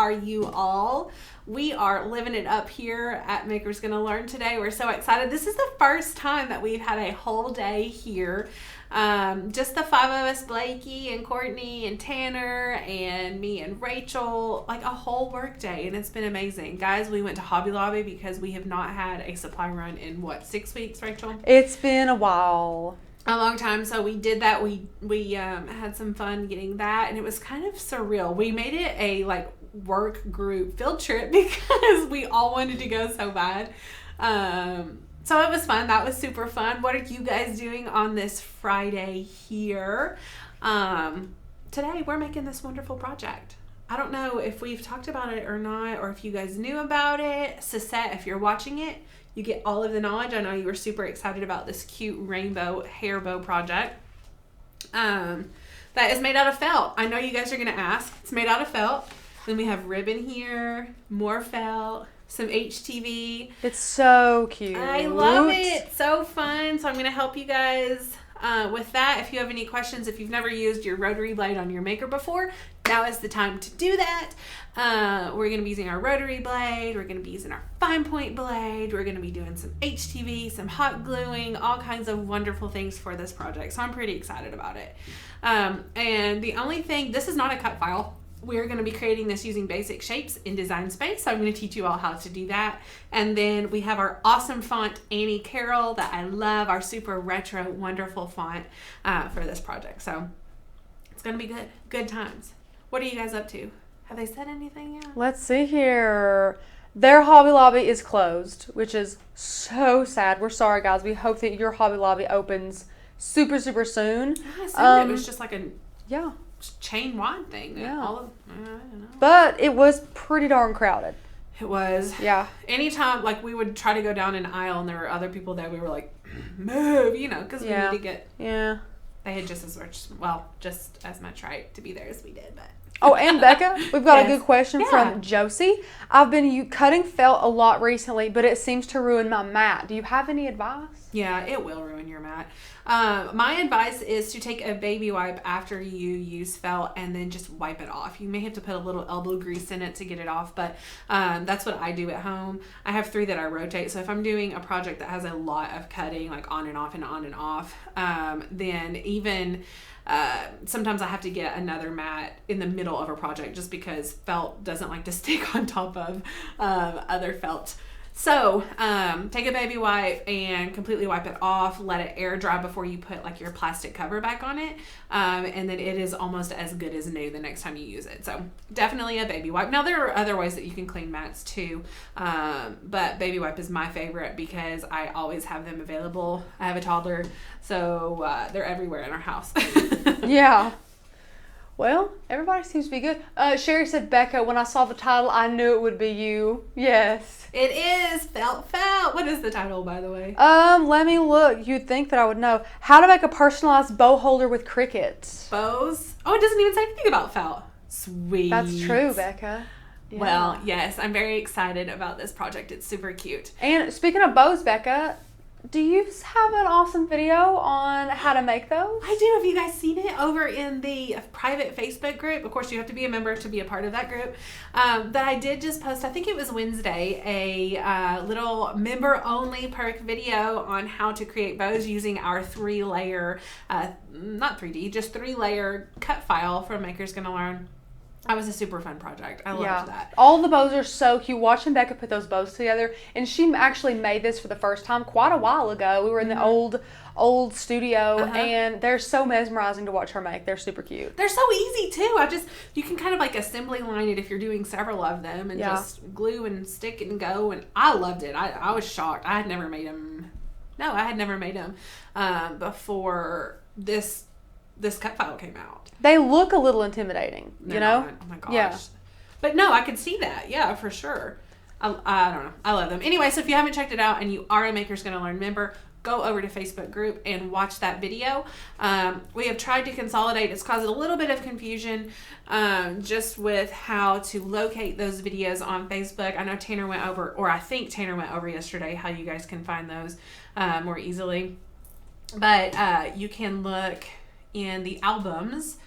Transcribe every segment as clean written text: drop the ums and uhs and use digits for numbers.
are you all? We are living it up here at Maker's Gonna Learn today. We're so excited. This is the first time that we've had a whole day here. Just the five of us, Blakey and Courtney and Tanner and me and Rachel, like a whole work day, and it's been amazing. Guys, we went to Hobby Lobby because we have not had a supply run in 6 weeks, Rachel? It's been a while. A long time. So we did that. We had some fun getting that, and it was kind of surreal. We made it a work group field trip because we all wanted to go so bad. So it was fun. That was super fun. What are you guys doing on this Friday here? Today we're making this wonderful project. I don't know if we've talked about it or not, or if you guys knew about it. Sisette, if you're watching it, you get all of the knowledge. I know you were super excited about this cute rainbow hair bow project. That is made out of felt. I know you guys are going to ask. It's made out of felt. Then we have ribbon here, more felt, some HTV. It's so cute. I love it. So fun. So I'm going to help you guys with that. If you have any questions, if you've never used your rotary blade on your Maker before, now is the time to do that. We're going to be using our rotary blade. We're going to be using our fine point blade. We're going to be doing some HTV, some hot gluing, all kinds of wonderful things for this project. So I'm pretty excited about it. And the only thing, this is not a cut file. We're going to be creating this using basic shapes in Design Space. So I'm going to teach you all how to do that. And then we have our awesome font, Annie Carroll, that I love, our super retro, wonderful font for this project. So it's going to be good. Good times. What are you guys up to? Have they said anything yet? Let's see here. Their Hobby Lobby is closed, which is so sad. We're sorry, guys. We hope that your Hobby Lobby opens super, super soon. I assumed it was just like a chain wide thing. Yeah. I don't know. But it was pretty darn crowded. It was. Yeah. Anytime, we would try to go down an aisle and there were other people there, we were like, move, because we need to get. Yeah. They had just as much right to be there as we did, but. Oh, and Becca, we've got a good question from Josie. I've been cutting felt a lot recently, but it seems to ruin my mat. Do you have any advice? Yeah, it will ruin your mat. My advice is to take a baby wipe after you use felt and then just wipe it off. You may have to put a little elbow grease in it to get it off, but that's what I do at home. I have 3 that I rotate, so if I'm doing a project that has a lot of cutting, like on and off and on and off, then even sometimes I have to get another mat in the middle of a project just because felt doesn't like to stick on top of other felt. So take a baby wipe and completely wipe it off. Let it air dry before you put your plastic cover back on it. And then it is almost as good as new the next time you use it. So definitely a baby wipe. Now there are other ways that you can clean mats too. But baby wipe is my favorite because I always have them available. I have a toddler, so they're everywhere in our house. Yeah. Well, everybody seems to be good. Sherry said, Becca, when I saw the title, I knew it would be you. Yes. It is Felt. What is the title, by the way? Let me look. You'd think that I would know. How to make a personalized bow holder with Cricut. Bows? Oh, it doesn't even say anything about felt. Sweet. That's true, Becca. Yeah. Well, yes, I'm very excited about this project. It's super cute. And speaking of bows, Becca, do you have an awesome video on how to make those? I do. Have you guys seen it over in the private Facebook group? Of course, you have to be a member to be a part of that group. That I did just post, I think it was Wednesday, a little member-only perk video on how to create bows using our 3-layer, not 3D, just 3-layer cut file from Maker's Gonna Learn. That was a super fun project. I loved that. All the bows are so cute. Watching Becca put those bows together, and she actually made this for the first time quite a while ago. We were in the old studio, and they're so mesmerizing to watch her make. They're super cute. They're so easy too. You can kind of assembly line it if you're doing several of them, and just glue and stick and go. And I loved it. I was shocked. I had never made them. No, I had never made them before this cut file came out. They look a little intimidating, you know? Oh my gosh. Yeah. But no, I could see that. Yeah, for sure. I don't know. I love them. Anyway, so if you haven't checked it out and you are a Maker's Gonna Learn member, go over to Facebook group and watch that video. We have tried to consolidate. It's caused a little bit of confusion just with how to locate those videos on Facebook. I know Tanner went over, or I think Tanner went over yesterday, how you guys can find those more easily. But you can look in the albums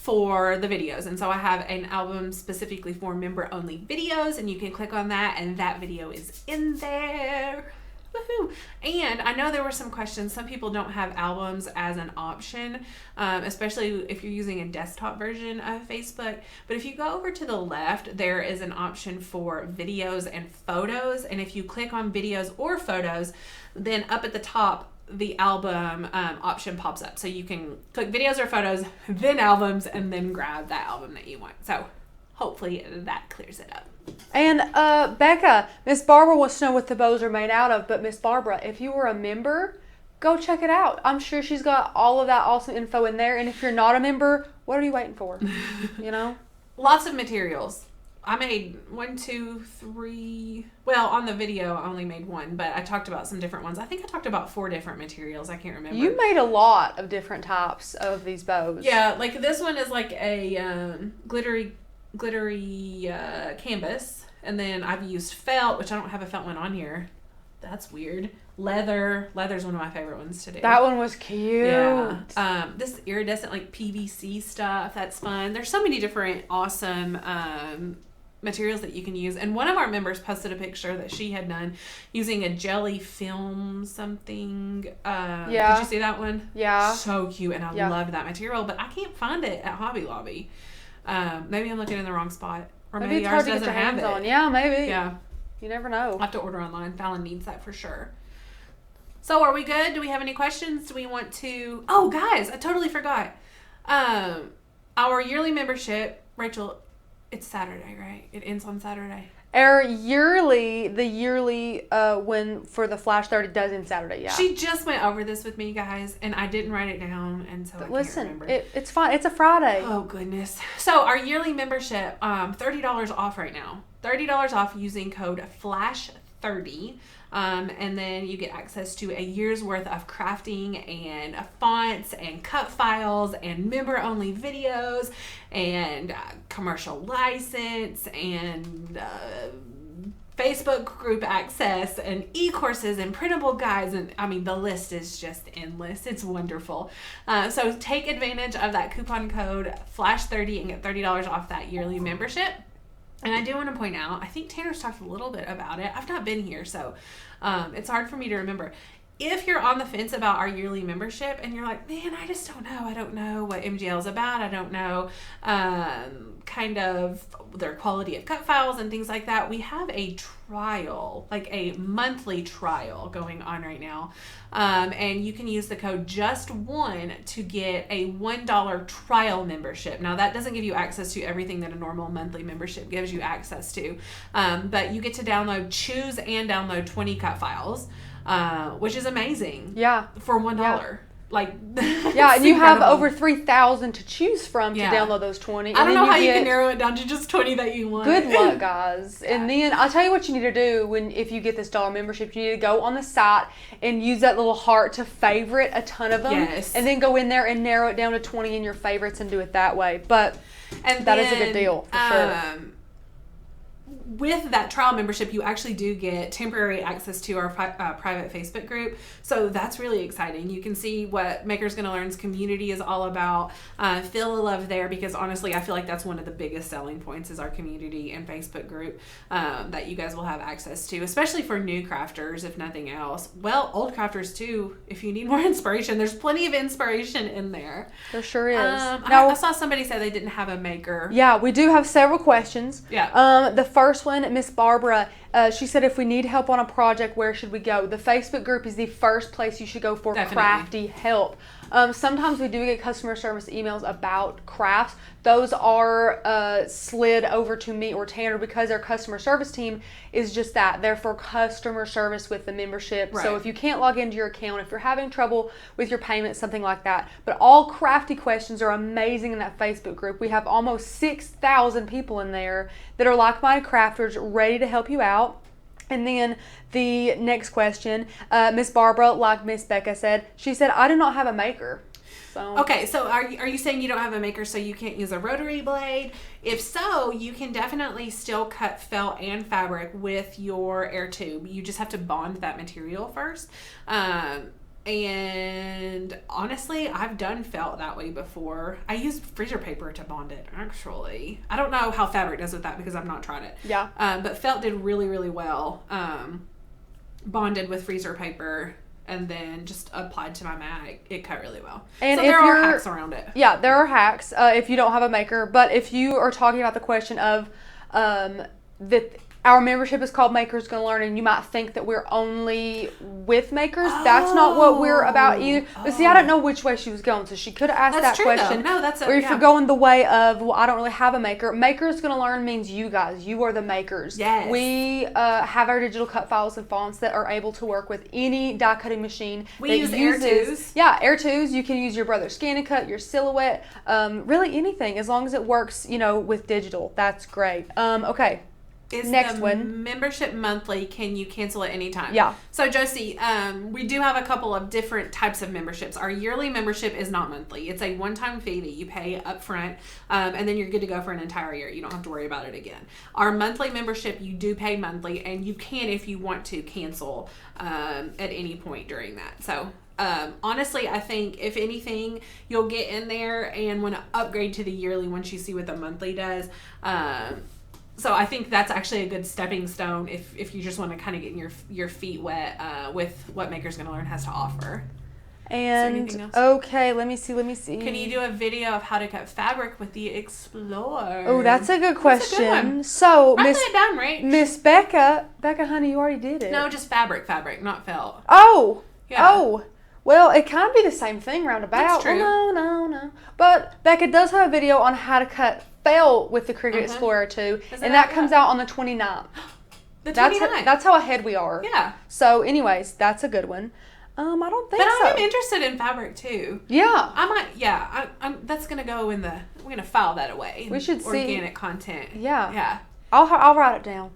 for the videos. And so I have an album specifically for member only videos, and you can click on that and that video is in there. Woohoo. And I know there were some questions. Some people don't have albums as an option, especially if you're using a desktop version of Facebook. But if you go over to the left, there is an option for videos and photos. And if you click on videos or photos, then up at the top, the album option pops up. So you can click videos or photos, then albums, and then grab that album that you want. So hopefully that clears it up. And Becca, Miss Barbara wants to know what the bows are made out of. But Miss Barbara, if you were a member, go check it out. I'm sure she's got all of that awesome info in there. And if you're not a member, what are you waiting for? You know? Lots of materials. I made 1, 2, 3. Well, on the video, I only made one, but I talked about some different ones. I think I talked about 4 different materials. I can't remember. You made a lot of different types of these bows. Yeah, like this one is like a glittery canvas. And then I've used felt, which I don't have a felt one on here. That's weird. Leather's one of my favorite ones to do. That one was cute. Yeah. This iridescent like PVC stuff. That's fun. There's so many different awesome materials that you can use. And one of our members posted a picture that she had done using a jelly film something. Yeah. Did you see that one? Yeah. So cute. And I loved that material, but I can't find it at Hobby Lobby. Maybe I'm looking in the wrong spot. Or maybe it's ours hard to get doesn't your hands have it. on. Yeah, maybe. Yeah. You never know. I'll have to order online. Fallon needs that for sure. So are we good? Do we have any questions? Do we want to... Oh, guys, I totally forgot. Our yearly membership, Rachel, it's Saturday, right? It ends on Saturday. The yearly when for the Flash 30 does end Saturday, yeah. She just went over this with me, guys, and I didn't write it down, and so I can't remember. It's fine. It's a Friday. Oh, goodness. So our yearly membership, $30 off right now. $30 off using code FLASH30. And then you get access to a year's worth of crafting and fonts and cut files and member only videos and commercial license and Facebook group access and e-courses and printable guides. And I mean, the list is just endless. It's wonderful. So take advantage of that coupon code FLASH30 and get $30 off that yearly membership. And I do want to point out, I think Tanner's talked a little bit about it. I've not been here, so it's hard for me to remember. If you're on the fence about our yearly membership and you're like, man, I just don't know. I don't know what MGL is about. I don't know kind of their quality of cut files and things like that. We have a trial, like a monthly trial going on right now. And you can use the code JUST1 to get a $1 trial membership. Now, that doesn't give you access to everything that a normal monthly membership gives you access to. But you get to choose and download 20 cut files. Which is amazing. Yeah. For $1. Yeah. Like, yeah, and you have over 3,000 to choose from to download those 20. I don't know how you can narrow it down to just 20 that you want. Good luck, guys. And then I'll tell you what you need to do if you get this dollar membership. You need to go on the site and use that little heart to favorite a ton of them. Yes. And then go in there and narrow it down to 20 in your favorites and do it that way. But that is a good deal, for sure. With that trial membership, you actually do get temporary access to our private Facebook group. So that's really exciting. You can see what Makers Gonna Learn's community is all about. Feel the love there, because honestly, I feel like that's one of the biggest selling points is our community and Facebook group that you guys will have access to, especially for new crafters, if nothing else. Well, old crafters too, if you need more inspiration. There's plenty of inspiration in there. There sure is. I saw somebody say they didn't have a maker. Yeah, we do have several questions. Yeah. The first one, Miss Barbara, she said, if we need help on a project, where should we go? The Facebook group is the first place you should go for crafty help. Sometimes we do get customer service emails about crafts. Those are slid over to me or Tanner because our customer service team is just that. They're for customer service with the membership. Right. So if you can't log into your account, if you're having trouble with your payment, something like that. But all crafty questions are amazing in that Facebook group. We have almost 6,000 people in there that are like-minded crafters ready to help you out. And then the next question, Miss Barbara, like Miss Becca said, she said, I do not have a maker. So. Okay, so are you saying you don't have a maker so you can't use a rotary blade? If so, you can definitely still cut felt and fabric with your air tube. You just have to bond that material first. And honestly, I've done felt that way before. I used freezer paper to bond it, actually. I don't know how fabric does with that because I've not tried it. Yeah. But felt did really, really well. Bonded with freezer paper and then just applied to my mat. It cut really well. And so there are hacks around it. Yeah, there are hacks if you don't have a maker. But if you are talking about the question of that our membership is called Makers Gonna Learn, and you might think that we're only with makers. That's not what we're about either. But see, I don't know which way she was going, so she could have asked that question. Though. No, that's or if you're going the way of, well, I don't really have a maker. Makers Gonna Learn means you guys. You are the makers. Yes. We have our digital cut files and fonts that are able to work with any die cutting machine. We use Air 2s. Yeah, Air 2s. You can use your Brother Scan and Cut, your Silhouette, really anything as long as it works, with digital. That's great. Okay. Is next the one membership monthly? Can you cancel at any time? Yeah. So Josie, we do have a couple of different types of memberships. Our yearly membership is not monthly. It's a one-time fee that you pay up front, and then you're good to go for an entire year. You don't have to worry about it again. Our monthly membership, you do pay monthly, and you can, if you want to, cancel at any point during that. So honestly, I think if anything, you'll get in there and want to upgrade to the yearly once you see what the monthly does. So I think that's actually a good stepping stone if you just want to kind of get your feet wet with what Makers Gonna Learn has to offer. And okay, let me see. Can you do a video of how to cut fabric with the Explorer? Oh, that's a good question. That's a good one. So Write that down, right? Miss Becca, honey, you already did it. No, just fabric, not felt. Oh, yeah. Oh. Well, it can be the same thing roundabout. That's true. Well, no. But Becca does have a video on how to cut felt with the Cricut Explorer 2, and that comes out on the 29th. The 29th. That's how ahead we are. Yeah. So, anyways, that's a good one. I don't think so. But I'm interested in fabric too. Yeah. I might. Yeah. I'm. That's gonna go in the. We're gonna file that away. We should see organic content. Yeah. Yeah. I'll write it down.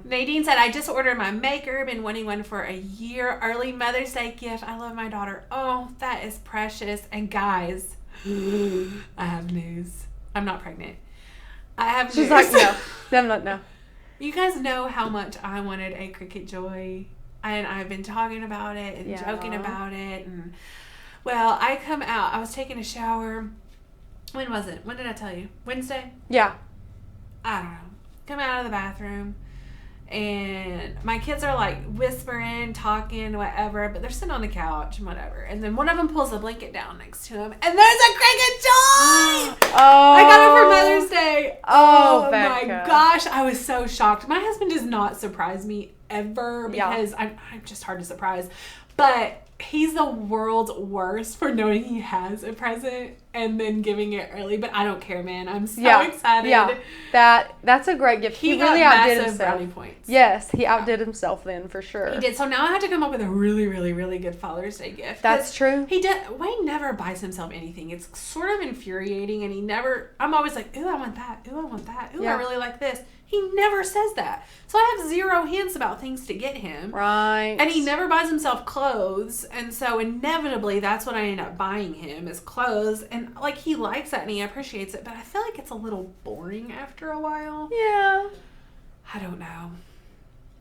Nadine said, I just ordered my maker. Been wanting one for a year. Early Mother's Day gift. I love my daughter. Oh, that is precious. And guys, I have news. I'm not pregnant. I have She's news. like, no. You guys know how much I wanted a Cricut Joy. And I've been talking about it and joking about it. And well, I come out. I was taking a shower. When was it? When did I tell you? Wednesday? Yeah. I don't know. Come out of the bathroom, and my kids are like whispering, talking, whatever, but they're sitting on the couch and whatever. And then one of them pulls a blanket down next to him, and there's a Cricut Joy! I got it for Mother's Day. Oh my gosh, I was so shocked. My husband does not surprise me ever because I'm just hard to surprise. But he's the world's worst for knowing he has a present and then giving it early. But I don't care, man. I'm so excited. Yeah, that's a great gift. He really outdid himself. Brownie points. Yes, he outdid himself then for sure. He did. So now I have to come up with a really, really, really good Father's Day gift. That's true. Wayne never buys himself anything. It's sort of infuriating, and I'm always like, ooh, I want that. Ooh, I want that. Ooh, I really like this. He never says that. So I have zero hints about things to get him. Right. And he never buys himself clothes. And so inevitably that's what I end up buying him is clothes. And like he likes that and he appreciates it. But I feel like it's a little boring after a while. Yeah. I don't know.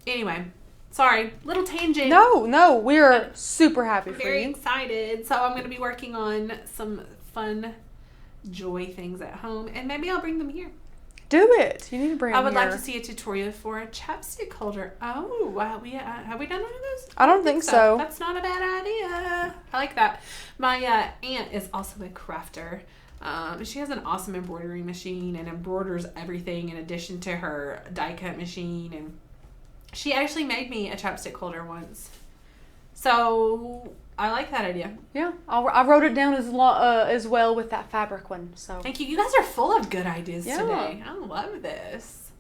Anyway. Sorry. Little tangent. No. We're super happy for you. Very excited. So I'm going to be working on some fun Joy things at home. And maybe I'll bring them here. Do it. You need to bring them I would here. like to see a tutorial for a chapstick holder. Oh, have we done one of those? I don't think so. That's not a bad idea. I like that. My aunt is also a crafter. She has an awesome embroidery machine and embroiders everything in addition to her die cut machine. And she actually made me a chapstick holder once. So I like that idea. Yeah, I wrote it down as well with that fabric one. So thank you. You guys are full of good ideas today. I love this.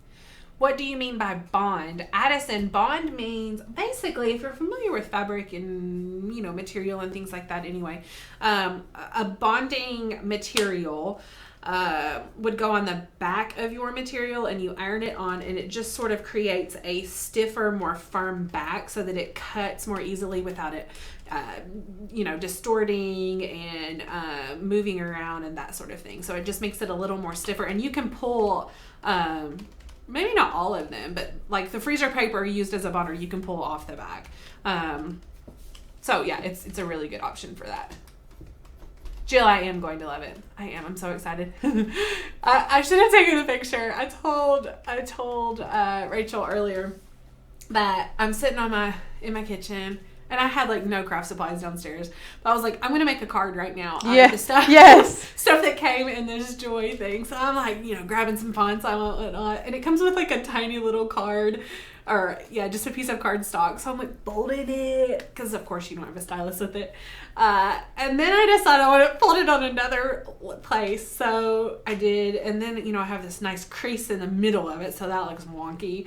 What do you mean by bond? Addison, bond means basically, if you're familiar with fabric and material and things like that anyway, a bonding material would go on the back of your material and you iron it on, and it just sort of creates a stiffer, more firm back so that it cuts more easily without it distorting and moving around and that sort of thing. So it just makes it a little more stiffer, and you can pull maybe not all of them, but like the freezer paper used as a bonder, you can pull off the back. So yeah, it's a really good option for that. Jill, I am going to love it. I am. I'm so excited. I should have taken the picture. I told Rachel earlier that I'm sitting in my kitchen, and I had like no craft supplies downstairs. But I was like, I'm gonna make a card right now out of the stuff. Yes. Stuff that came in this Joy thing. So I'm like, grabbing some fonts I want, whatnot, and it comes with like a tiny little card. Or, just a piece of cardstock. So I'm like folding it, because of course you don't have a stylus with it. And then I decided I want to fold it on another place. So I did. And then, I have this nice crease in the middle of it. So that looks wonky.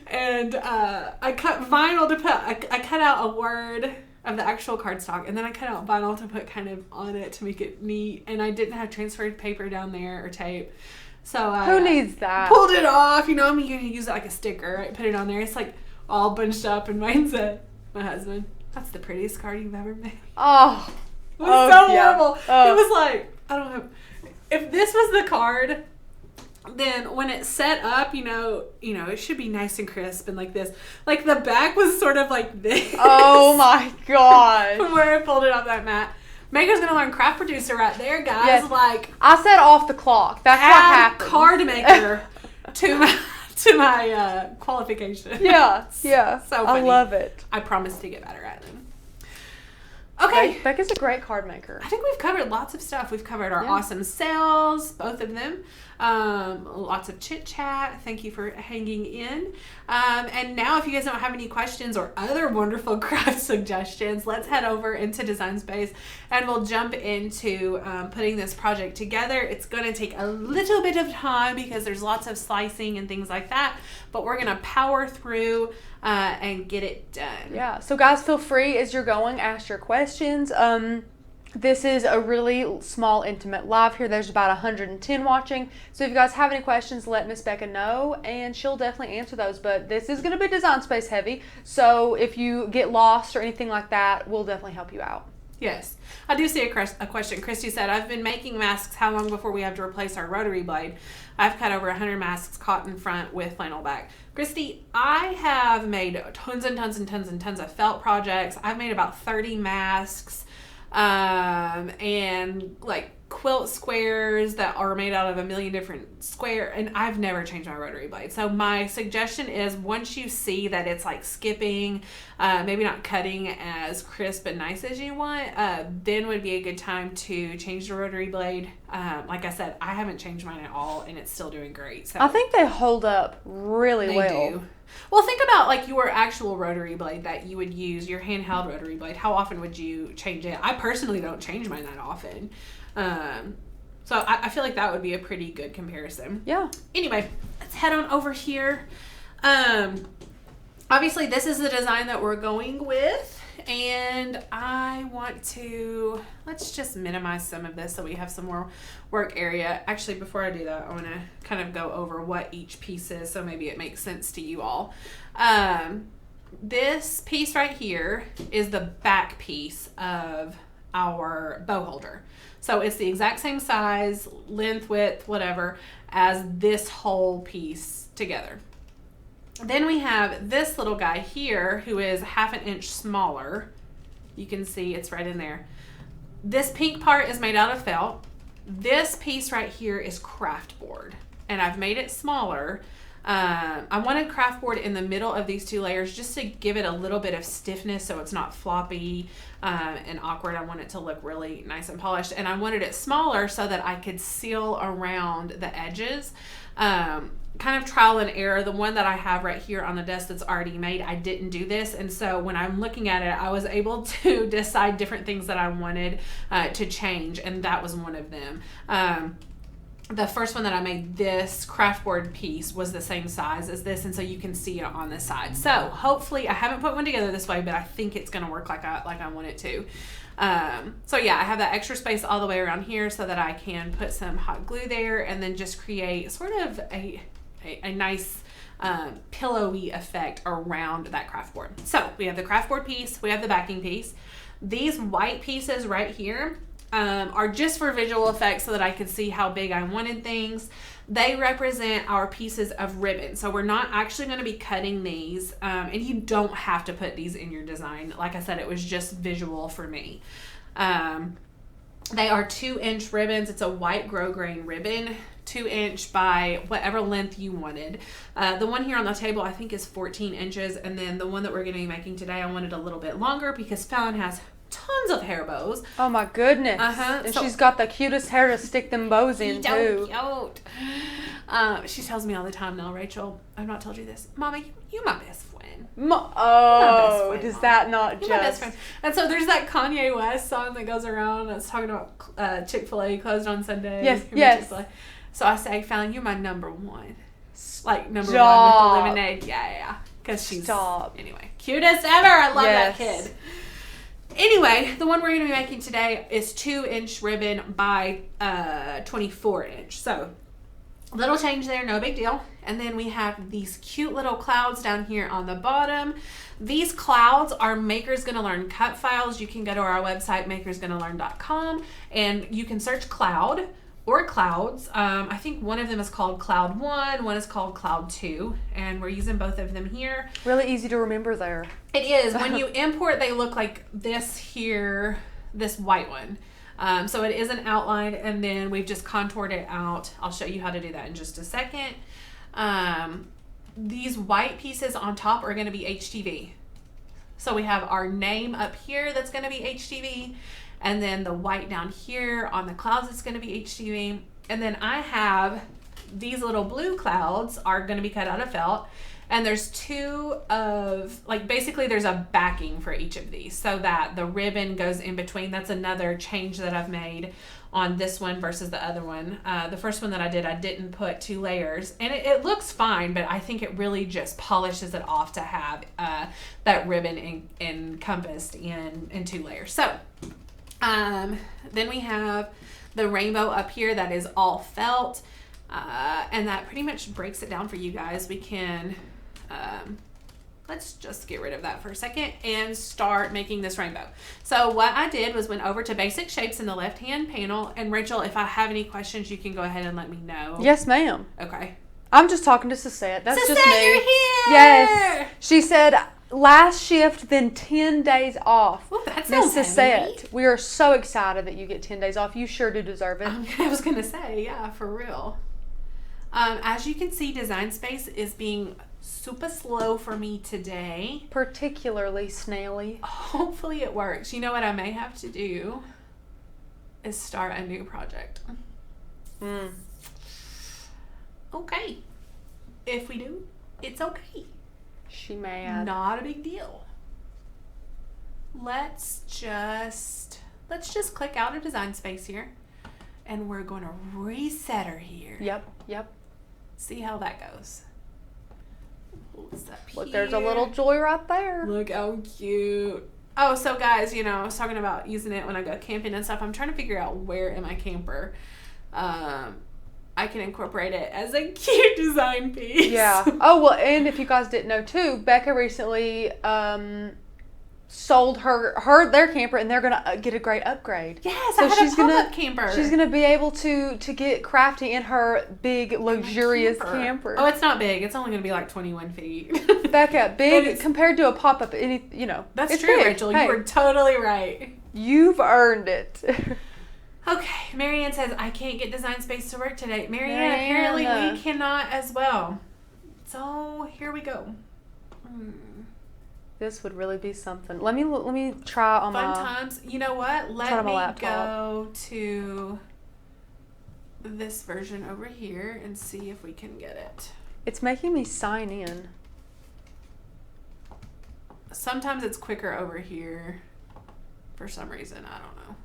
And I cut vinyl to put, I cut out a word of the actual cardstock. And then I cut out vinyl to put kind of on it to make it neat. And I didn't have transferred paper down there or tape. So who needs that? Pulled it off, I'm gonna use it like a sticker, right? Put it on there. It's like all bunched up, and mine said, "My husband, that's the prettiest card you've ever made." Oh, it was so horrible. It was like, I don't know. If this was the card, then when it's set up, it should be nice and crisp and like this. Like the back was sort of like this. Oh my gosh! From where I folded off that mat. Maker's gonna learn craft producer right there, guys. Yes. Like I said off the clock. That's what happened. Card maker to my qualification. Yeah. So funny. I love it. I promise to get better at them. Okay. Becca's a great card maker. I think we've covered lots of stuff. We've covered our awesome sales, both of them. Lots of chit chat. Thank you for hanging in. And now if you guys don't have any questions or other wonderful craft suggestions, let's head over into Design Space and we'll jump into putting this project together. It's going to take a little bit of time because there's lots of slicing and things like that, but we're going to power through and get it done. Yeah. So guys, feel free as you're going, ask your questions. This is a really small, intimate live here. There's about 110 watching. So if you guys have any questions, let Miss Becca know, and she'll definitely answer those. But this is going to be Design Space heavy. So if you get lost or anything like that, we'll definitely help you out. Yes. I do see a question. Christy said, I've been making masks. How long before we have to replace our rotary blade? I've cut over 100 masks cotton front with flannel back. Christy, I have made tons and tons and tons and tons of felt projects. I've made about 30 masks. And like quilt squares that are made out of a million different and I've never changed my rotary blade. So my suggestion is once you see that it's like skipping, maybe not cutting as crisp and nice as you want, then would be a good time to change the rotary blade. Like I said, I haven't changed mine at all and it's still doing great. So I think they hold up really well. They do. Well, think about like your actual rotary blade that you would use, your handheld rotary blade. How often would you change it? I personally don't change mine that often. So I feel like that would be a pretty good comparison. Yeah. Anyway, let's head on over here. Obviously, this is the design that we're going with. And I want to, let's just minimize some of this so we have some more work area. Actually, before I do that, I want to kind of go over what each piece is so maybe it makes sense to you all. This piece right here is the back piece of our bow holder. So it's the exact same size, length, width, whatever, as this whole piece together. Then we have this little guy here who is 1/2 inch smaller. You can see it's right in there. This pink part is made out of felt. This piece right here is craft board, and I've made it smaller. I wanted craft board in the middle of these two layers just to give it a little bit of stiffness so it's not floppy and awkward. I want it to look really nice and polished, and I wanted it smaller so that I could seal around the edges. Kind of trial and error. The one that I have right here on the desk that's already made, I didn't do this, and so when I'm looking at it, I was able to decide different things that I wanted to change, and that was one of them. The first one that I made, this craft board piece, was the same size as this, and so you can see it on this side. So hopefully, I haven't put one together this way, but I think it's going to work like I want it to. So yeah, I have that extra space all the way around here so that I can put some hot glue there and then just create sort of a nice pillowy effect around that craft board. So we have the craft board piece, we have the backing piece. These white pieces right here, are just for visual effects so that I could see how big I wanted things. They represent our pieces of ribbon. So we're not actually going to be cutting these. And you don't have to put these in your design. Like I said, it was just visual for me. They are 2-inch ribbons. It's a white grosgrain ribbon, 2-inch by whatever length you wanted. The one here on the table I think is 14 inches. And then the one that we're going to be making today, I wanted a little bit longer because Fallon has tons of hair bows. Oh my goodness. And she's got the cutest hair to stick them bows in too. Cute. She tells me all the time now, Rachel, I've not told you this. Mama, you're my best friend. Does that not you're my best friend. And so there's that Kanye West song that goes around that's talking about Chick-fil-A closed on Sunday. Yes. So I say, Fallon, you're my number one. Like number one with the lemonade. Yeah. Because she's anyway, cutest ever. I love that kid. Anyway, the one we're going to be making today is 2-inch ribbon by 24-inch. So, little change there, no big deal. And then we have these cute little clouds down here on the bottom. These clouds are Maker's Gonna Learn cut files. You can go to our website, makersgonnalearn.com, and you can search cloud or clouds. I think one of them is called Cloud 1, one is called Cloud 2, and we're using both of them here. Really easy to remember there. It is. When you import, they look like this here, this white one. So it isn't outlined, and then we've just contoured it out. I'll show you how to do that in just a second. These white pieces on top are going to be HTV. So we have our name up here that's going to be HTV. And then the white down here on the clouds is going to be HTV. And then I have these little blue clouds are going to be cut out of felt. And there's basically there's a backing for each of these so that the ribbon goes in between. That's another change that I've made on this one versus the other one. The first one that I didn't put 2 layers. And it looks fine, but I think it really just polishes it off to have that ribbon encompassed in 2 layers. So then we have the rainbow up here that is all felt, and that pretty much breaks it down for you guys. We can, let's just get rid of that for a second and start making this rainbow. So what I did was went over to basic shapes in the left-hand panel, and Rachel, if I have any questions, you can go ahead and let me know. Yes, ma'am. Okay. I'm just talking to Suzette. That's just me. You're here! Yes. She said, last shift, then 10 days off. Well, that sounds Suzette, we are so excited that you get 10 days off. You sure do deserve it. I was going to say, yeah, for real. As you can see, Design Space is being super slow for me today. Particularly snaily. Hopefully it works. You know what I may have to do is start a new project. Okay. If we do, it's okay. She mad. Not a big deal. Let's just click out of Design Space here, and we're going to reset her here. Yep. See how that goes. Look, there's a little joy right there. Look how cute. Oh, so guys, I was talking about using it when I go camping and stuff. I'm trying to figure out where in my camper I can incorporate it as a cute design piece. Yeah. Oh, well, and if you guys didn't know too, Becca recently sold their camper, and they're gonna get a great upgrade. Yes, so I had a pop-up camper. She's gonna be able to get crafty in her big luxurious camper. Oh, it's not big. It's only gonna be like 21 feet. Becca, big compared to a pop-up. That's it's true, big. Rachel. Hey, you were totally right. You've earned it. Okay, Marianne says, I can't get Design Space to work today. Marianne, apparently we cannot as well. So, here we go. This would really be something. Let me try on Fun times. You know what? Let me go to this version over here and see if we can get it. It's making me sign in. Sometimes it's quicker over here for some reason. I don't know.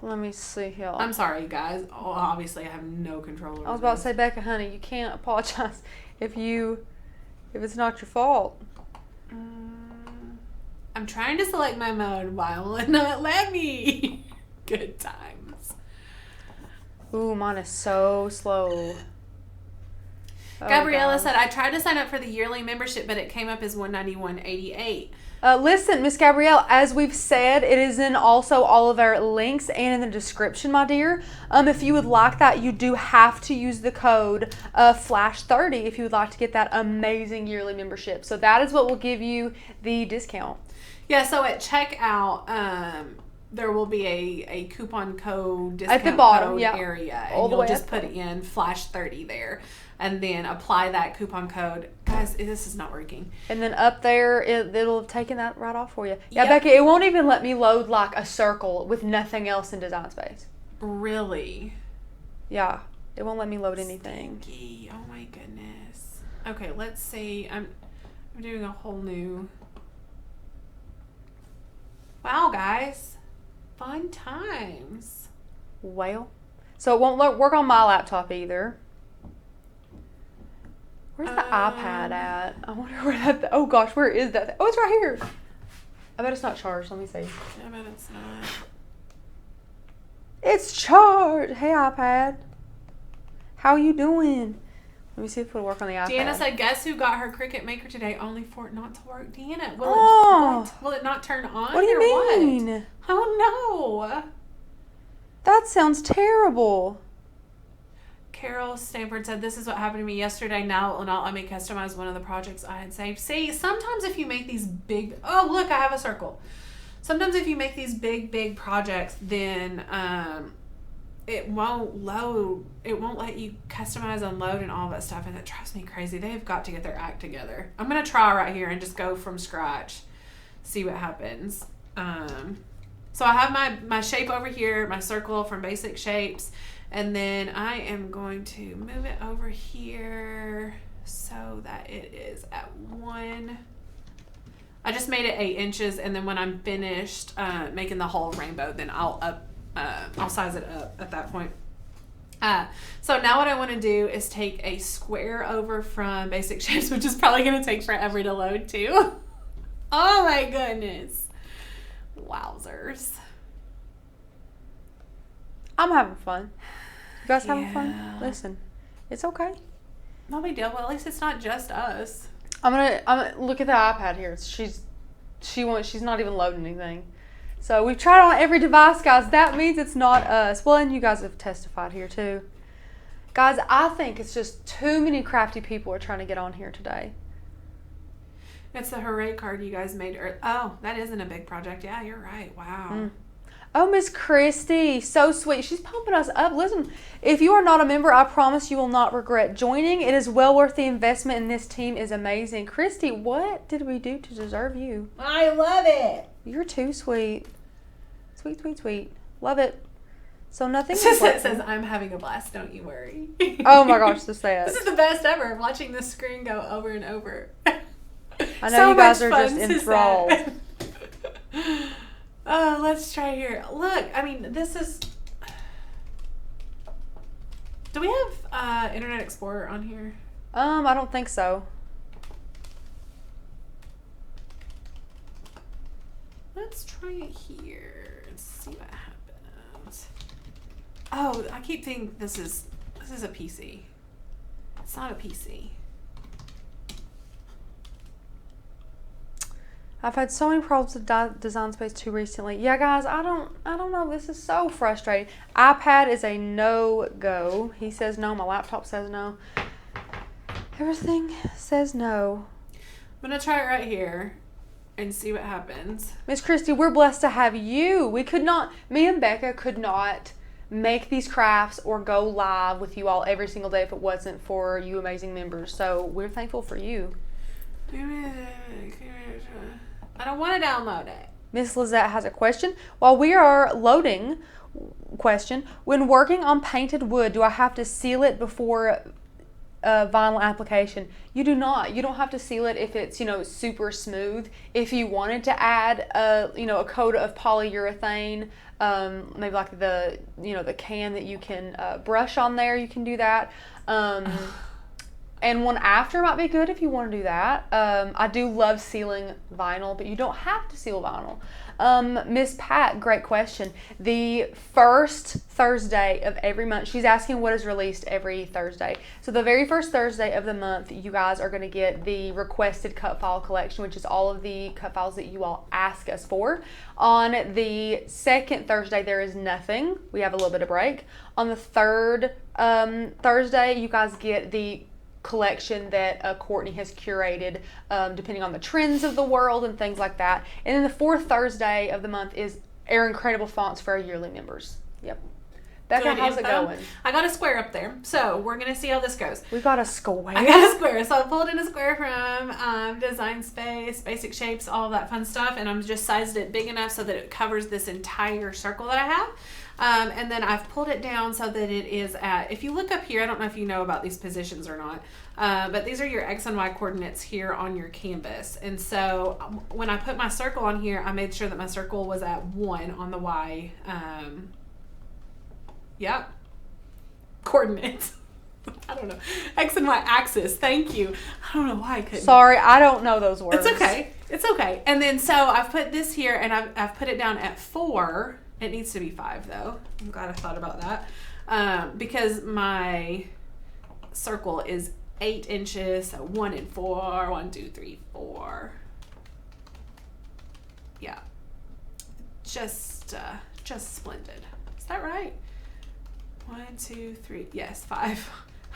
Let me see here. I'm sorry, you guys. Oh, obviously, I have no control over I was about to say, Becca, honey, you can't apologize if it's not your fault. I'm trying to select my mode. Why will it not let me? Good times. Ooh, mine is so slow. Gabriella said, I tried to sign up for the yearly membership, but it came up as $191.88. Listen, Miss Gabrielle, as we've said, it is in also all of our links and in the description, my dear. If you would like that, you do have to use the code FLASH30 if you would like to get that amazing yearly membership. So that is what will give you the discount. Yeah, so at checkout, there will be a coupon code discount at the bottom, code yeah, area, all and the you'll way just up put there. in FLASH30 there, and then apply that coupon code. Guys, this is not working. And then up there, it'll have taken that right off for you. Yeah, Yep. Becky, it won't even let me load like a circle with nothing else in Design Space. Really? Yeah, it won't let me load anything. Stinky. Oh my goodness. Okay, let's see. I'm doing a whole new. Wow, guys. Fun times. Well, so it won't work on my laptop either. Where's the iPad at? I wonder where that. Oh gosh, where is that? Oh, it's right here. I bet it's not charged. Let me see. I bet it's not. It's charged. Hey iPad, how you doing? Let me see if it'll work on the iPad. Deanna said, "Guess who got her Cricut Maker today? Only for it not to work." Deanna, will it not turn on? What do you mean? What? Oh no! That sounds terrible. Carol Stanford said, "This is what happened to me yesterday. Now it will not let me customize one of the projects I had saved." See, sometimes if you make these big, oh look, I have a circle. Sometimes if you make these big projects, then it won't load. It won't let you customize, unload, and all that stuff, and it drives me crazy. They've got to get their act together. I'm gonna try right here and just go from scratch, see what happens. So I have my shape over here, my circle from Basic Shapes. And then I am going to move it over here so that it is at 1. I just made it 8 inches, and then when I'm finished making the whole rainbow, then I'll size it up at that point. So now what I want to do is take a square over from Basic Shapes, which is probably going to take forever to load too. Oh my goodness. Wowzers. I'm having fun. You guys having Yeah. fun? Listen, it's okay. No big deal. Well, at least it's not just us. I'm gonna look at the iPad here. She's not even loading anything. So we've tried on every device, guys. That means it's not us. Well, and you guys have testified here too. Guys, I think it's just too many crafty people are trying to get on here today. It's the hooray card you guys made. Oh, that isn't a big project. Yeah, you're right. Wow. Oh, Miss Christy, so sweet. She's pumping us up. Listen, if you are not a member, I promise you will not regret joining. It is well worth the investment, and this team is amazing. Christy, what did we do to deserve you? I love it. You're too sweet. Sweet, sweet, sweet. Love it. So nothing. It says, "I'm having a blast. Don't you worry." Oh my gosh, this sad. This is the best ever. Watching this screen go over and over. I know you guys are just to enthralled. say. Oh, let's try here. Look, I mean, this is. Do we have Internet Explorer on here? I don't think so. Let's try it here and see what happens. Oh, I keep thinking this is a PC. It's not a PC. I've had so many problems with Design Space 2 recently. Yeah, guys, I don't know. This is so frustrating. iPad is a no-go. He says no. My laptop says no. Everything says no. I'm going to try it right here and see what happens. Miss Christy, we're blessed to have you. Me and Becca could not make these crafts or go live with you all every single day if it wasn't for you amazing members. So we're thankful for you. I don't want to download it. Miss Lizette has a question. While we are loading, when working on painted wood, do I have to seal it before vinyl application? You do not. You don't have to seal it if it's, super smooth. If you wanted to add a coat of polyurethane, maybe like the can that you can brush on there, you can do that. And one after might be good if you want to do that. I do love sealing vinyl, but you don't have to seal vinyl. Miss Pat, great question. The first Thursday of every month, she's asking what is released every Thursday. So the very first Thursday of the month, you guys are going to get the requested cut file collection, which is all of the cut files that you all ask us for. On the second Thursday, there is nothing. We have a little bit of break. On the third Thursday, you guys get the collection that Courtney has curated, depending on the trends of the world and things like that. And then the fourth Thursday of the month is our incredible fonts for our yearly members. Yep. Becca, how's it going? I got a square up there, so we're gonna see how this goes. We got a square. I got a square, so I pulled in a square from Design Space, Basic Shapes, all of that fun stuff, and I'm just sized it big enough so that it covers this entire circle that I have. And then I've pulled it down so that it is at, if you look up here, I don't know if you know about these positions or not, but these are your X and Y coordinates here on your canvas. And so when I put my circle on here, I made sure that my circle was at 1 on the Y, coordinates. I don't know. X and Y axis. Thank you. I don't know why I couldn't. Sorry, I don't know those words. It's okay. It's okay. And then so I've put this here and I've put it down at 4. It needs to be 5 though. I'm glad I thought about that. Because my circle is 8 inches, so 1 and 4, 1, 2, 3, 4. Yeah. Just splendid. Is that right? 1, 2, 3, yes, 5.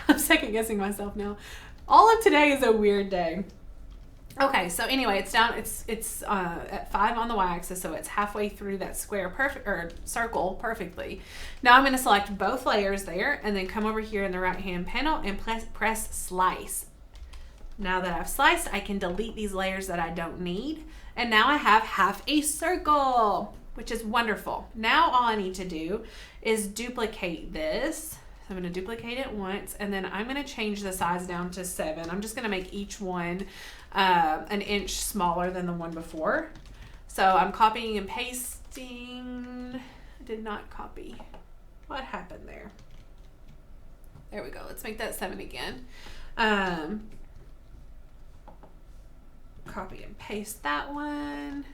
I'm second guessing myself now. All of today is a weird day. Okay, so anyway, it's down. It's at 5 on the y-axis, so it's halfway through that square circle perfectly. Now I'm going to select both layers there, and then come over here in the right-hand panel and press slice. Now that I've sliced, I can delete these layers that I don't need, and now I have half a circle, which is wonderful. Now all I need to do is duplicate this. I'm going to duplicate it once, and then I'm going to change the size down to 7. I'm just going to make each one an inch smaller than the one before. So I'm copying and pasting. I did not copy. What happened there? There we go. Let's make that 7 again. Copy and paste that one.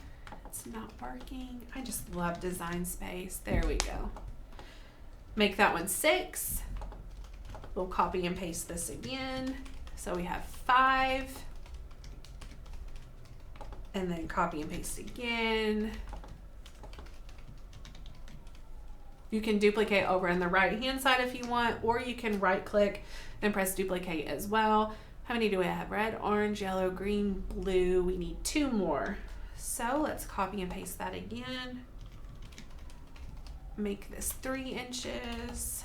It's not working. I just love Design Space. There we go. Make that one 6. We'll copy and paste this again. So we have 5. And then copy and paste again. You can duplicate over on the right hand side if you want, or you can right click and press duplicate as well. How many do we have? Red, orange, yellow, green, blue. We need 2 more. So let's copy and paste that again. Make this 3 inches.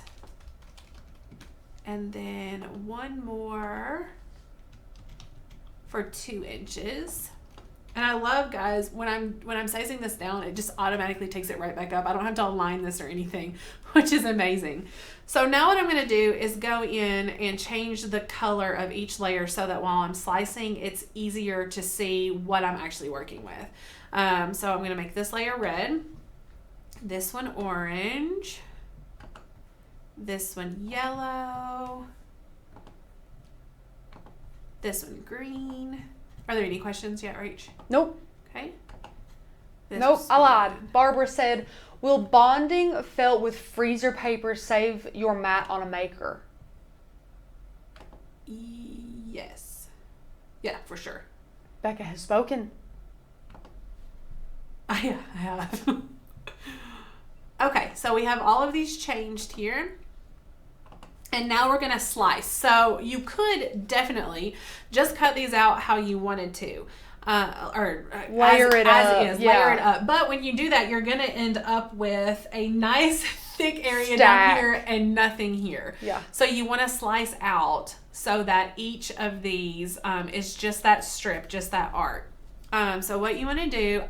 And then 1 more for 2 inches. And I love, guys, when I'm sizing this down, it just automatically takes it right back up. I don't have to align this or anything, which is amazing. So now what I'm going to do is go in and change the color of each layer so that while I'm slicing, it's easier to see what I'm actually working with. So I'm going to make this layer red, this one orange, this one yellow, this one green. Are there any questions yet, Rach? Nope. Okay. Nope, I lied. Barbara said, will bonding felt with freezer paper save your mat on a maker? Yes. Yeah, for sure. Becca has spoken. I have. Okay, so we have all of these changed here. And now we're going to slice. So you could definitely just cut these out how you wanted to. Or layer it up. But when you do that, you're going to end up with a nice thick area down here and nothing here. Yeah. So you want to slice out so that each of these is just that strip, just that art. So what you want to do,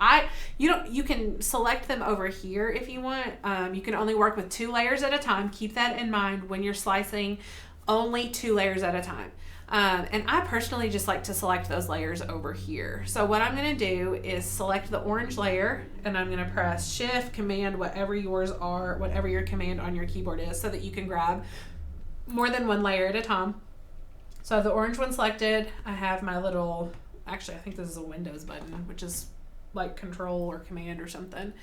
you can select them over here if you want. You can only work with 2 layers at a time. Keep that in mind when you're slicing, only 2 layers at a time. And I personally just like to select those layers over here. So what I'm going to do is select the orange layer, and I'm going to press Shift, Command, whatever yours are, whatever your command on your keyboard is, so that you can grab more than 1 layer at a time. So I have the orange one selected. I have my little, actually I think this is a Windows button, which is like Control or Command or something.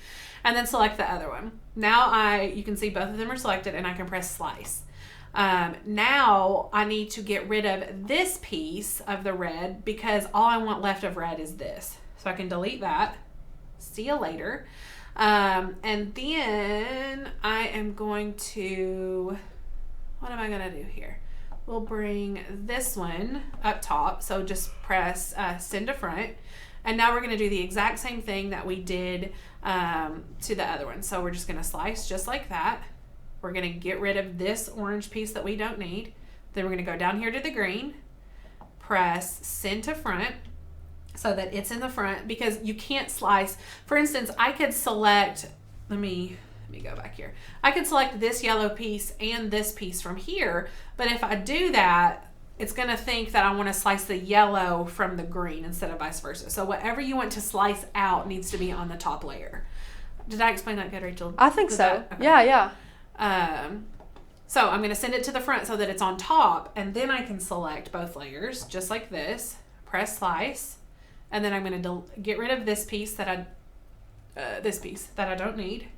And then select the other one. Now you can see both of them are selected, and I can press slice. Now I need to get rid of this piece of the red because all I want left of red is this. So I can delete that. See you later. And then I am going to, what am I going to do here? We'll bring this one up top. So just press send to front. And now we're going to do the exact same thing that we did to the other one. So we're just going to slice just like that. We're going to get rid of this orange piece that we don't need. Then we're going to go down here to the green, press send to front so that it's in the front, because you can't slice. For instance, I could select, let me go back here. I could select this yellow piece and this piece from here, but if I do that, it's going to think that I want to slice the yellow from the green instead of vice versa. So whatever you want to slice out needs to be on the top layer. Did I explain that good, Rachel? I think so. Okay. Yeah. So I'm going to send it to the front so that it's on top, and then I can select both layers just like this, press slice, and then I'm going to get rid of this piece that I don't need.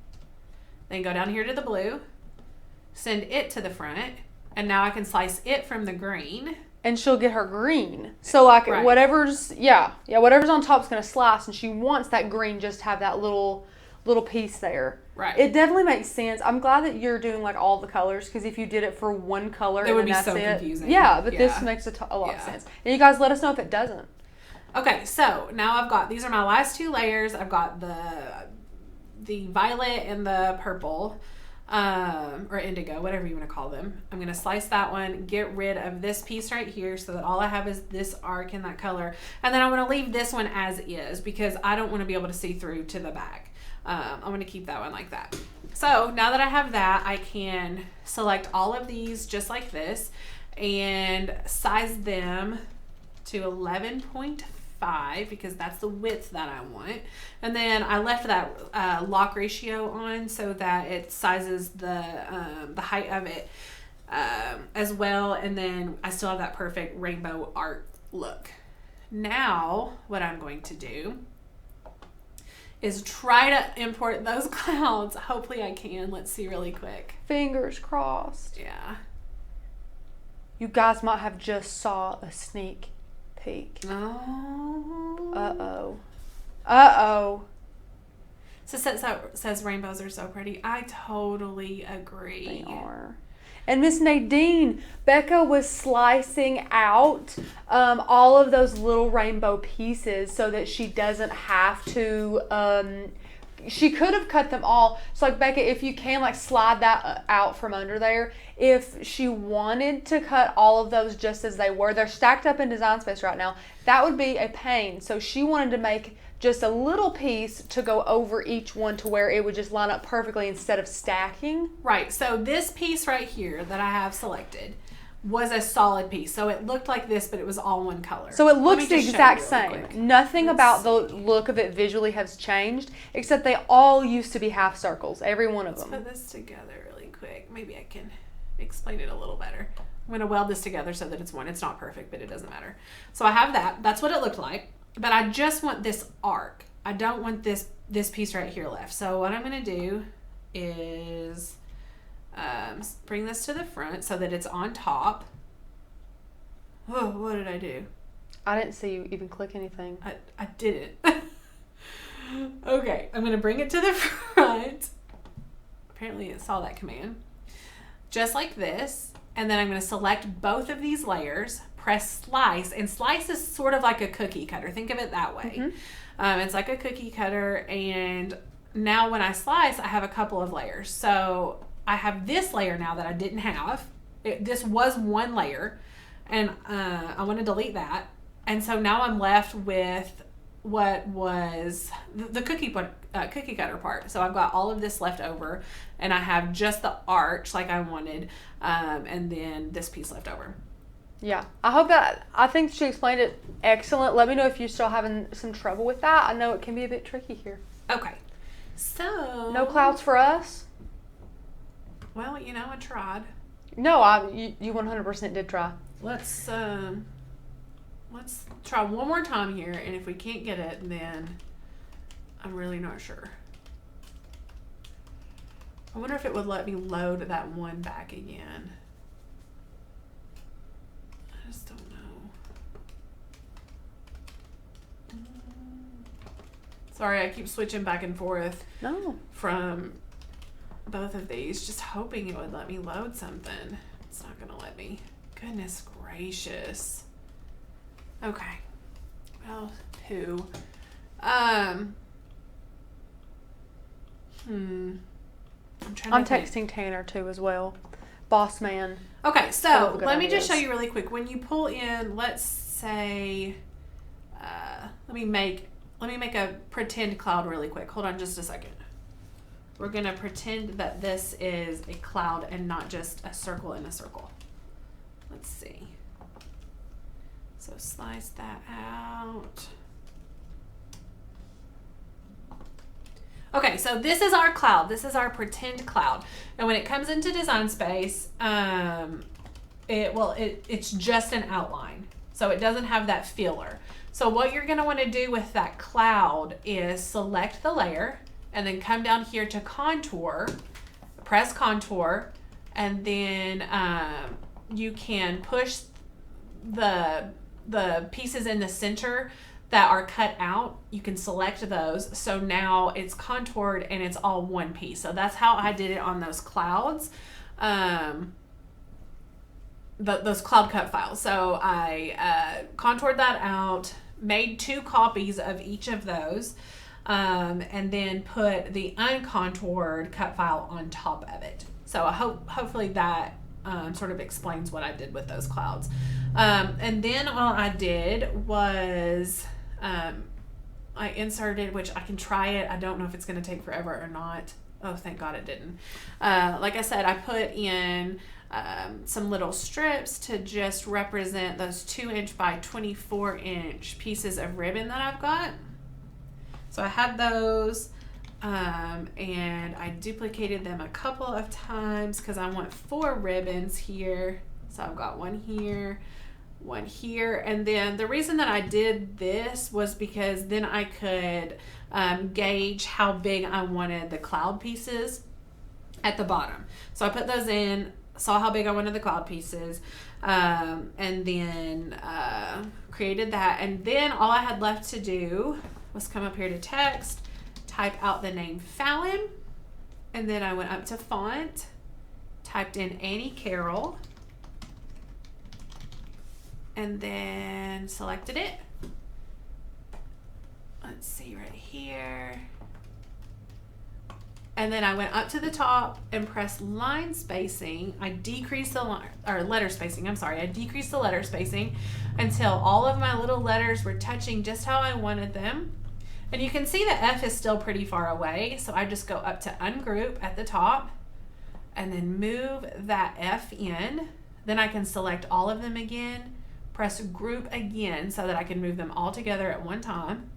Then go down here to the blue, send it to the front, and now I can slice it from the green. And she'll get her green. So like right. whatever's on top is going to slice, and she wants that green just to have that little piece there. Right. It definitely makes sense. I'm glad that you're doing like all the colors, because if you did it for one color, it would be that's so confusing. Yeah, but this makes a lot of sense. And you guys let us know if it doesn't. Okay, so now I've got, these are my last two layers. I've got the violet and the purple, or indigo, whatever you want to call them. I'm going to slice that one, get rid of this piece right here so that all I have is this arc in that color. And then I'm going to leave this one as is because I don't want to be able to see through to the back. I'm going to keep that one like that. So now that I have that, I can select all of these just like this and size them to 11.5 because that's the width that I want. And then I left that lock ratio on so that it sizes the height of it as well. And then I still have that perfect rainbow art look. Now what I'm going to do is try to import those clouds. Hopefully I can. Let's see really quick. Fingers crossed. Yeah. You guys might have just saw a sneak peek. Oh. Uh-oh. So says rainbows are so pretty. I totally agree. They are. And Miss Nadine, Becca was slicing out all of those little rainbow pieces so that she doesn't have to, she could have cut them all. So like Becca, if you can like slide that out from under there, if she wanted to cut all of those just as they were, they're stacked up in Design Space right now, that would be a pain. So she wanted to make just a little piece to go over each one to where it would just line up perfectly instead of stacking. Right, so this piece right here that I have selected was a solid piece. So it looked like this, but it was all one color. So it looks the exact same. Nothing about the look of it visually has changed, except they all used to be half circles, every one of them. Let's put this together really quick. Maybe I can explain it a little better. I'm going to weld this together so that it's one. It's not perfect, but it doesn't matter. So I have that. That's what it looked like. But I just want this arc. I don't want this piece right here left. So what I'm going to do is bring this to the front so that it's on top. Oh, what did I do? I didn't see you even click anything. I didn't. Okay, I'm going to bring it to the front. Apparently it saw that command. Just like this. And then I'm going to select both of these layers, press slice, and slice is sort of like a cookie cutter. Think of it that way. Mm-hmm. It's like a cookie cutter, and now when I slice, I have a couple of layers. So I have this layer now that I didn't have. This was one layer, and I want to delete that. And so now I'm left with what was the cookie cutter part. So I've got all of this left over, and I have just the arch like I wanted, and then this piece left over. Yeah, I think she explained it excellent. Let me know if you're still having some trouble with that. I know it can be a bit tricky here. Okay, so no clouds for us? Well, I tried. No, you 100% did try. let's try one more time here, and if we can't get it, then I'm really not sure. I wonder if it would let me load that one back again. I just don't know. Sorry, I keep switching back and forth from both of these, just hoping it would let me load something. It's not gonna let me. Goodness gracious. Okay. Well, who? I'm texting Tanner too as well. Boss man. Okay, so let me just show you really quick. When you pull in, let's say, let me make a pretend cloud really quick. Hold on just a second. We're gonna pretend that this is a cloud and not just a circle in a circle. Let's see. So slice that out. Okay, so this is our cloud. This is our pretend cloud. And when it comes into Design Space, it's just an outline. So it doesn't have that filler. So what you're gonna wanna do with that cloud is select the layer and then come down here to contour, press contour, and then you can push the pieces in the center that are cut out. You can select those. So now it's contoured and it's all one piece. So that's how I did it on those clouds, those cloud cut files. So I contoured that out, made 2 copies of each of those, and then put the uncontoured cut file on top of it. So I hopefully that sort of explains what I did with those clouds. And then all I did was I inserted, which I can try it. I don't know if it's going to take forever or not. Oh, thank God it didn't. Like I said, I put in some little strips to just represent those 2" by 24" pieces of ribbon that I've got. So I had those, and I duplicated them a couple of times because I want 4 ribbons here. So I've got one here, one here, and then the reason that I did this was because then I could gauge how big I wanted the cloud pieces at the bottom. So I put those in, saw how big I wanted the cloud pieces, and then created that, and then all I had left to do was come up here to text, type out the name Fallon, and then I went up to font, typed in Annie Carroll, and then selected it. Let's see right here. And then I went up to the top and pressed line spacing. I decreased the letter spacing. I'm sorry. I decreased the letter spacing until all of my little letters were touching just how I wanted them. And you can see the F is still pretty far away. So I just go up to ungroup at the top and then move that F in. Then I can select all of them again, press group again so that I can move them all together at one time.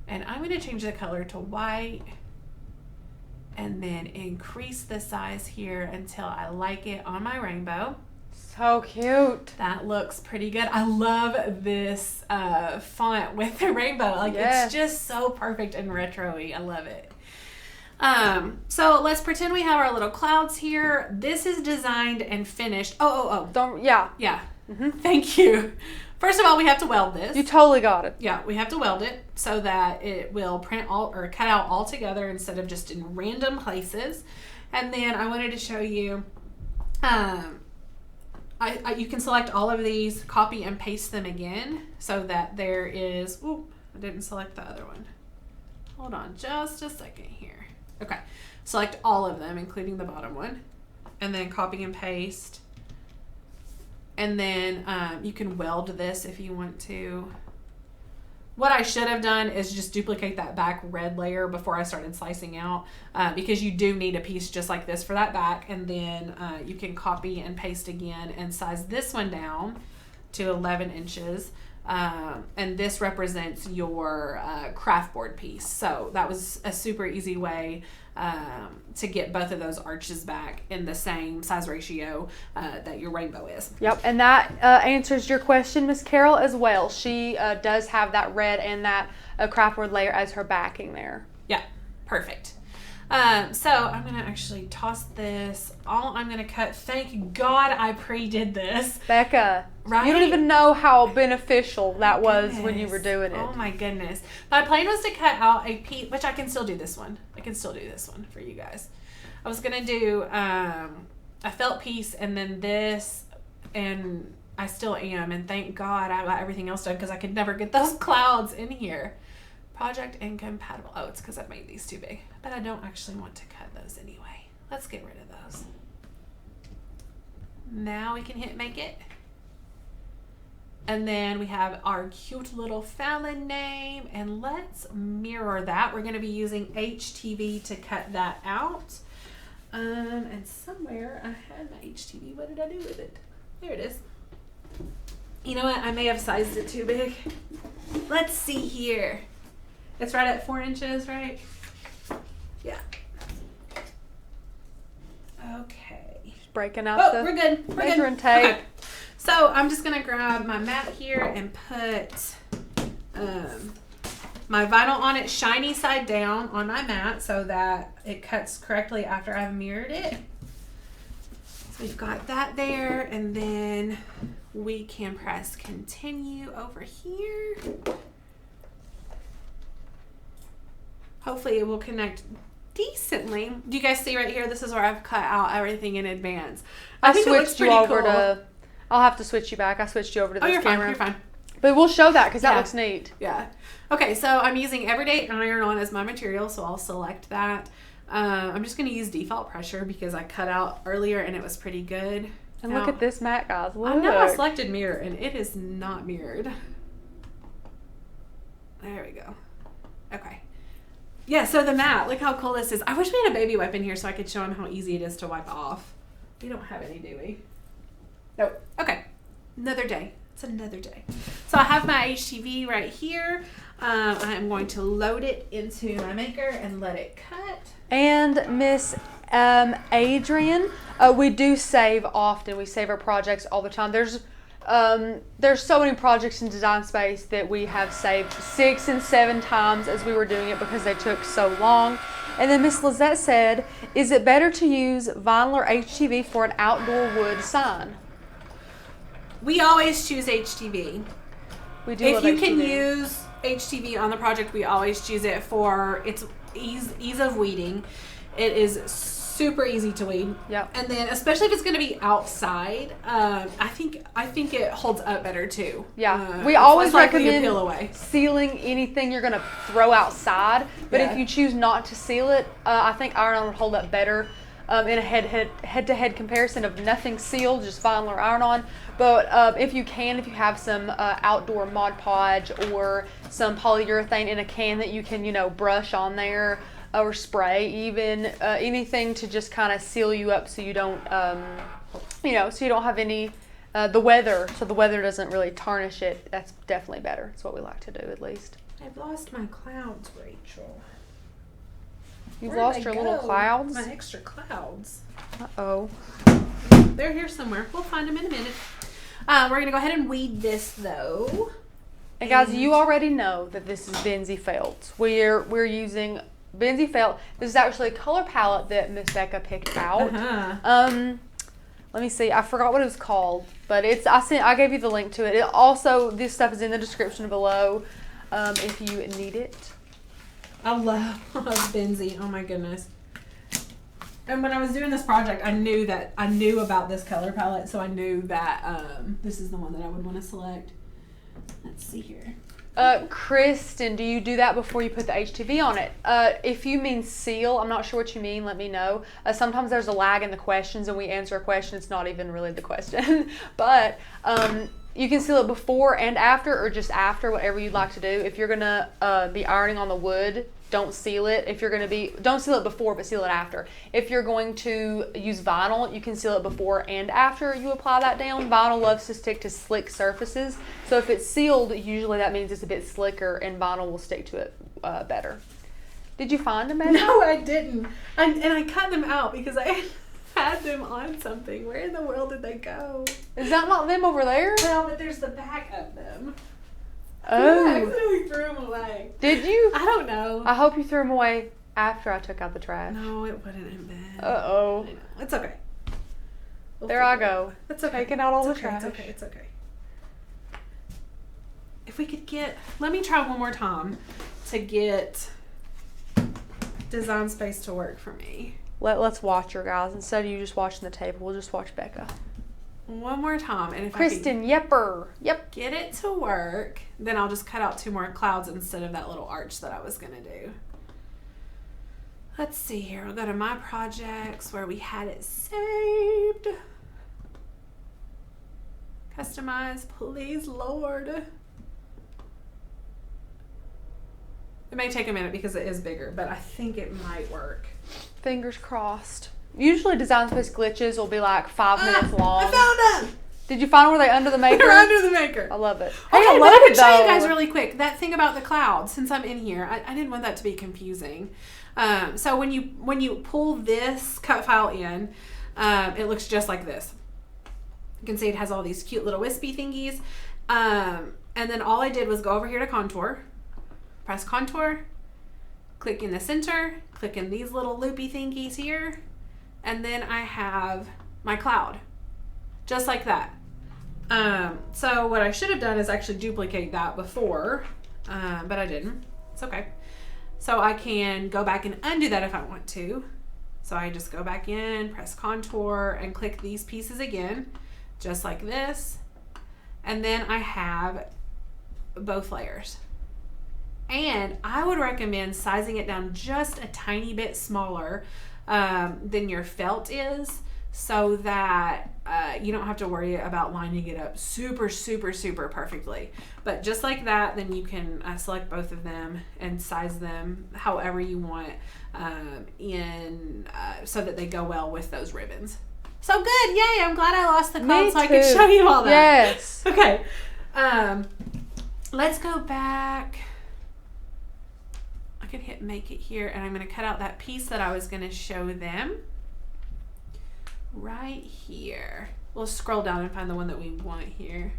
And I'm going to change the color to white and then increase the size here until I like it on my rainbow. So cute. That looks pretty good. I love this font with the rainbow. Like, yes. It's just so perfect and retro-y. I love it. So let's pretend we have our little clouds here. This is designed and finished. Yeah. Mm-hmm. Thank you. First of all, we have to weld this. You totally got it. Yeah, we have to weld it so that it will print all or cut out all together instead of just in random places. And then I wanted to show you, you can select all of these, copy and paste them again so that there is, I didn't select the other one. Hold on just a second here. Okay, select all of them, including the bottom one, and then copy and paste. And then you can weld this if you want to. What I should have done is just duplicate that back red layer before I started slicing out, because you do need a piece just like this for that back. And then you can copy and paste again and size this one down to 11 inches. and this represents your craft board piece. So that was a super easy way to get both of those arches back in the same size ratio that your rainbow is. Yep, and that answers your question, Miss Carol, as well. She does have that red and that craft board layer as her backing there. Yeah, perfect. So I'm going to actually toss this. All I'm going to cut, thank God I pre-did this. Becca, right? You don't even know how beneficial that was when you were doing it. Oh my goodness. My plan was to cut out a piece, which I can still do this one. I can still do this one for you guys. I was going to do a felt piece and then this, and I still am. And thank God I got everything else done because I could never get those clouds in here. Project incompatible. Oh, it's because I made these too big. But I don't actually want to cut those anyway. Let's get rid of those. Now we can hit make it. And then we have our cute little Fallon name. And let's mirror that. We're going to be using HTV to cut that out. And somewhere I had my HTV. What did I do with it? There it is. You know what? I may have sized it too big. Let's see here. It's right at 4 inches, right? Yeah. Okay. Just breaking out the we're good. We're measuring good. tape. Okay. So I'm just gonna grab my mat here and put my vinyl on it, shiny side down on my mat, so that it cuts correctly after I've mirrored it. So we've got that there, and then we can press continue over here. Hopefully it will connect decently. Do you guys see right here? This is where I've cut out everything in advance. I think it looks pretty cool. I'll have to switch you back. I switched you over to this camera. You're fine. But we'll show that because that looks neat. Yeah. Okay, so I'm using Everyday Iron-On as my material, so I'll select that. I'm just going to use default pressure because I cut out earlier and it was pretty good. And look at this mat, guys. Look. I know I selected mirror and it is not mirrored. There we go. Okay. Yeah, so the mat, look how cool this is. I wish we had a baby wipe in here so I could show them how easy it is to wipe off. We don't have any, do we? Nope. Okay. Another day. It's another day. So I have my HTV right here. I am going to load it into my maker and let it cut. And Miss Adrian, we do save often. We save our projects all the time. There's so many projects in Design Space that we have saved 6 and 7 times as we were doing it because they took so long. And then Miss Lizette said, is it better to use vinyl or HTV for an outdoor wood sign? We always choose HTV. We do. If you can use HTV on the project, we always choose it for its ease of weeding. It is super easy to weed. Yep. And then especially if it's going to be outside, I think it holds up better too. Yeah. We always recommend peel away. Sealing anything you're going to throw outside. But if you choose not to seal it, I think iron-on would hold up better in a head-to-head comparison of nothing sealed, just vinyl or iron-on. But if you have some outdoor Mod Podge or some polyurethane in a can that you can, brush on there, or spray even, anything to just kind of seal you up so you don't, so you don't have any, so the weather doesn't really tarnish it. That's definitely better. That's what we like to do, at least. I've lost my clouds, Rachel. You've lost your little clouds? My extra clouds. Uh-oh. They're here somewhere. We'll find them in a minute. We're going to go ahead and weed this, though. And guys, you already know that this is Benzie Felt. We're using Benzie Felt. This is actually a color palette that Miss Becca picked out. Let me see. I forgot what it was called, but I gave you the link to it. This stuff is in the description below if you need it. I love Benzie. Oh my goodness. And when I was doing this project, I knew about this color palette, so I knew that this is the one that I would want to select. Let's see here. Kristen, do you do that before you put the HTV on it? If you mean seal, I'm not sure what you mean, let me know. Sometimes there's a lag in the questions and we answer a question, it's not even really the question. But You can seal it before and after, or just after, whatever you'd like to do. If you're gonna be ironing on the wood, don't seal it. If you're don't seal it before, but seal it after. If you're going to use vinyl, you can seal it before and after you apply that down. Vinyl loves to stick to slick surfaces, so if it's sealed, usually that means it's a bit slicker, and vinyl will stick to it better. Did you find them, Becca? No, I didn't. And I cut them out because I had them on something. Where in the world did they go? Is that not them over there? Well, but there's the back of them. Oh. I accidentally threw them away. Did you? I don't know. I hope you threw them away after I took out the trash. No, it wouldn't have been. Uh-oh. It's okay. There I go. It's okay. Taking out all It's the okay. trash. It's okay. If we could let me try one more time to get Design Space to work for me. Let's watch her, guys. Instead of you just watching the table, we'll just watch Becca. One more time, and if Kristen I Yepper. Yep. get it to work, then I'll just cut out 2 more clouds instead of that little arch that I was gonna do. Let's see here. I'll go to my projects where we had it saved. Customize, please, Lord. It may take a minute because it is bigger, but I think it might work. Fingers crossed. Usually Design Space glitches will be like 5 minutes long. I found them! Did you find where they under the maker? They're under the maker. I love it. Okay, I but love I can it, show you though. guys really quick that thing about the clouds. Since I'm in here, I didn't want that to be confusing. So when you pull this cut file in, it looks just like this. You can see it has all these cute little wispy thingies. And then all I did was go over here to contour, press contour, click in the center, click in these little loopy thingies here, and then I have my cloud, just like that. So what I should have done is actually duplicate that before, but I didn't. It's okay. So I can go back and undo that if I want to. So I just go back in, press contour, and click these pieces again, just like this. And then I have both layers. And I would recommend sizing it down just a tiny bit smaller than your felt is, so that you don't have to worry about lining it up super, super, super perfectly. But just like that, then you can select both of them and size them however you want so that they go well with those ribbons. So good, yay! I'm glad I lost the cloud so I could show you all that. Yes. Okay, let's go back. I can hit make it here, and I'm going to cut out that piece that I was going to show them right here. We'll scroll down and find the one that we want here.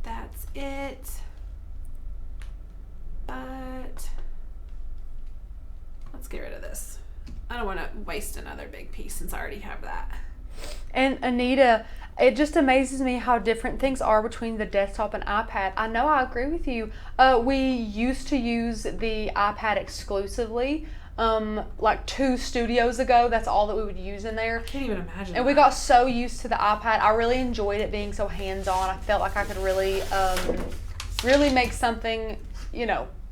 That's it. But let's get rid of this. I don't want to waste another big piece since I already have that. And Anita, it just amazes me how different things are between the desktop and iPad. I know I agree with you. We used to use the iPad exclusively. Like 2 studios ago, that's all that we would use in there. I can't even imagine. And we got so used to the iPad. I really enjoyed it being so hands-on. I felt like I could really, really make something,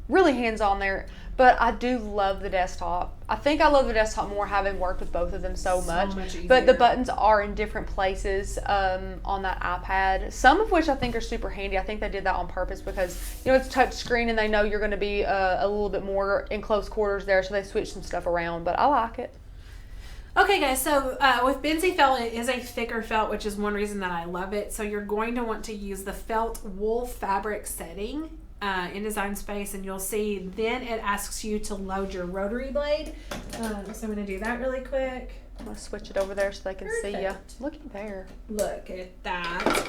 really hands-on there. But I do love the desktop. I think I love the desktop more having worked with both of them so much. But the buttons are in different places on that iPad. Some of which I think are super handy. I think they did that on purpose because, it's touch screen and they know you're going to be a little bit more in close quarters there. So they switched some stuff around. But I like it. Okay, guys, so with Benzie felt, it is a thicker felt, which is one reason that I love it. So you're going to want to use the felt wool fabric setting in Design Space, and you'll see then it asks you to load your rotary blade. So I'm going to do that really quick. I'm going to switch it over there so they can see you. Looky there. Look at that.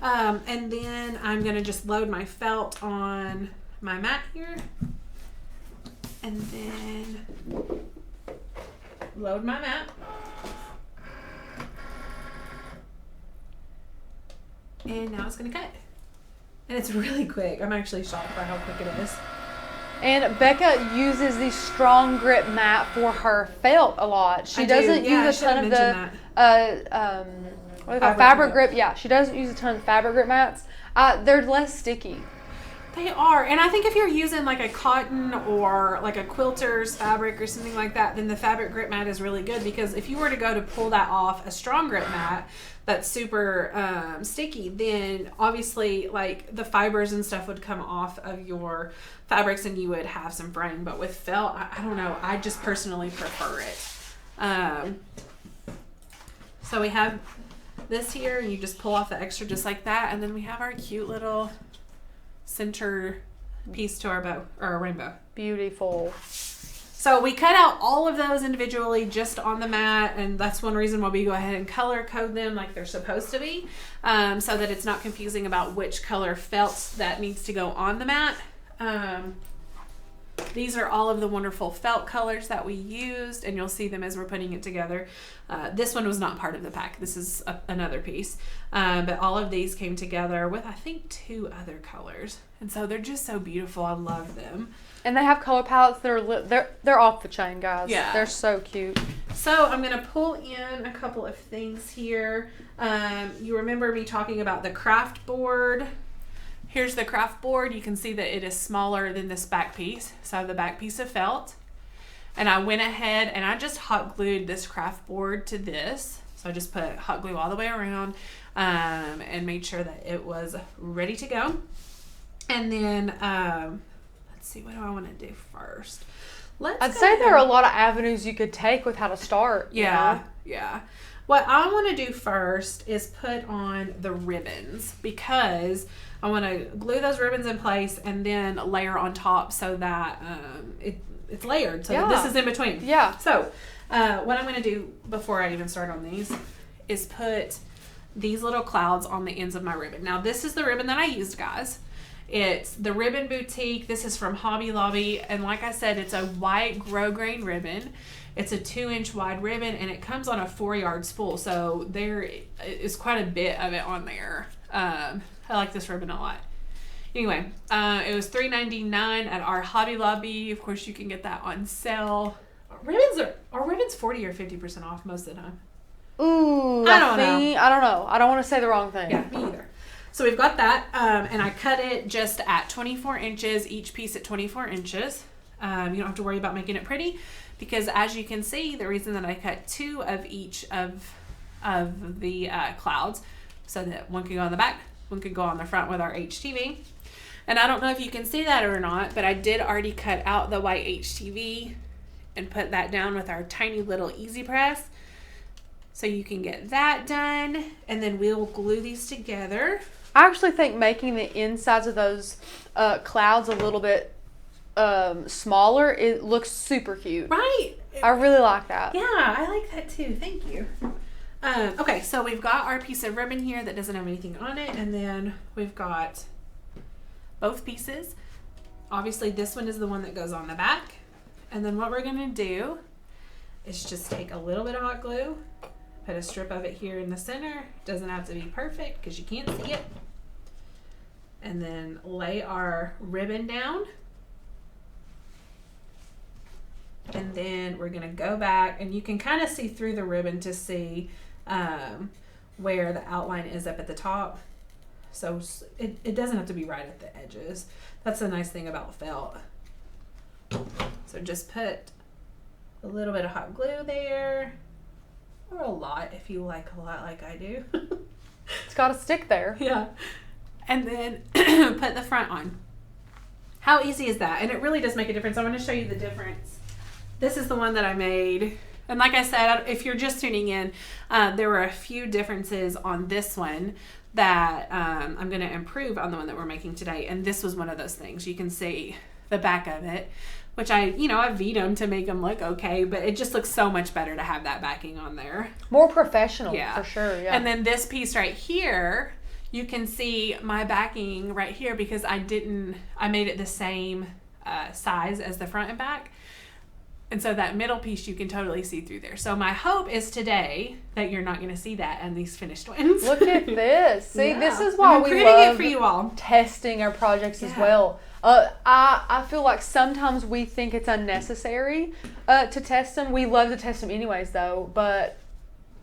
And then I'm going to just load my felt on my mat here. And then load my mat. And now it's going to cut. And it's really quick. I'm actually shocked by how quick it is. And Becca uses the strong grip mat for her felt a lot. She doesn't use a ton of the fabric grip. Yeah, she doesn't use a ton of the fabric grip mats. They're less sticky. They are. And I think if you're using like a cotton or like a quilter's fabric or something like that, then the fabric grip mat is really good, because if you were to go to pull that off a strong grip mat that's super sticky, then obviously like the fibers and stuff would come off of your fabrics and you would have some fraying. But with felt, I don't know, I just personally prefer it. So we have this here, and you just pull off the extra just like that, and then we have our cute little center piece to our bow, or our rainbow. Beautiful. So we cut out all of those individually just on the mat, and that's one reason why we go ahead and color code them like they're supposed to be, so that it's not confusing about which color felt that needs to go on the mat. These are all of the wonderful felt colors that we used, and you'll see them as we're putting it together. This one was not part of the pack. This is another piece. But all of these came together with, I think, 2 other colors. And so they're just so beautiful. I love them. And they have color palettes that are they're off the chain, guys. Yeah. They're so cute. So I'm going to pull in a couple of things here. You remember me talking about the Kraft board. Here's the Kraft board. You can see that it is smaller than this back piece. So I have the back piece of felt. And I went ahead and I just hot glued this Kraft board to this. So I just put hot glue all the way around and made sure that it was ready to go. And then, let's see, what do I want to do first? I'd say there are a lot of avenues you could take with how to start. Yeah, yeah. What I want to do first is put on the ribbons, because I want to glue those ribbons in place and then layer on top so that it's layered, so that this is in between. Yeah. So what I'm going to do before I even start on these is put these little clouds on the ends of my ribbon. Now this is the ribbon that I used, guys. It's the Ribbon Boutique. This is from Hobby Lobby, and like I said, it's a white grosgrain ribbon. It's a 2-inch wide ribbon, and it comes on a 4-yard spool, so there is quite a bit of it on there. I like this ribbon a lot. Anyway, it was $3.99 at our Hobby Lobby. Of course, you can get that on sale. Are ribbons 40 or 50% off most of the time? Ooh, I don't know. I don't know. I don't want to say the wrong thing. Yeah, me either. So we've got that, and I cut it just at 24 inches, each piece at 24 inches. You don't have to worry about making it pretty, because as you can see, the reason that I cut 2 of each of the clouds, so that one could go on the back, one could go on the front with our HTV. And I don't know if you can see that or not, but I did already cut out the white HTV and put that down with our tiny little EasyPress. So you can get that done, and then we'll glue these together. I actually think making the insides of those clouds a little bit smaller, it looks super cute. Right. I really like that. Yeah, I like that too. Thank you. Okay, so we've got our piece of ribbon here that doesn't have anything on it, and then we've got both pieces. Obviously, this one is the one that goes on the back. And then what we're going to do is just take a little bit of hot glue, put a strip of it here in the center. Doesn't have to be perfect because you can't see it. And then lay our ribbon down. And then we're going to go back, and you can kind of see through the ribbon to see where the outline is up at the top. So it doesn't have to be right at the edges. That's the nice thing about felt. So just put a little bit of hot glue there, or a lot if you like a lot like I do. It's got to stick there. Yeah. And then put the front on. How easy is that? And it really does make a difference. I'm going to show you the difference. This is the one that I made. And like I said, if you're just tuning in, there were a few differences on this one that I'm going to improve on the one that we're making today. And this was one of those things. You can see the back of it, which I V'd them to make them look okay, but it just looks so much better to have that backing on there. More professional, yeah, for sure. Yeah. And then this piece right here, you can see my backing right here because I made it the same size as the front and back. And so that middle piece you can totally see through there. So my hope is today that you're not going to see that in these finished ones. Look at this. See, yeah. This is why we love it for you all. Testing our projects as well. I feel like sometimes we think it's unnecessary to test them. We love to test them anyways, though. But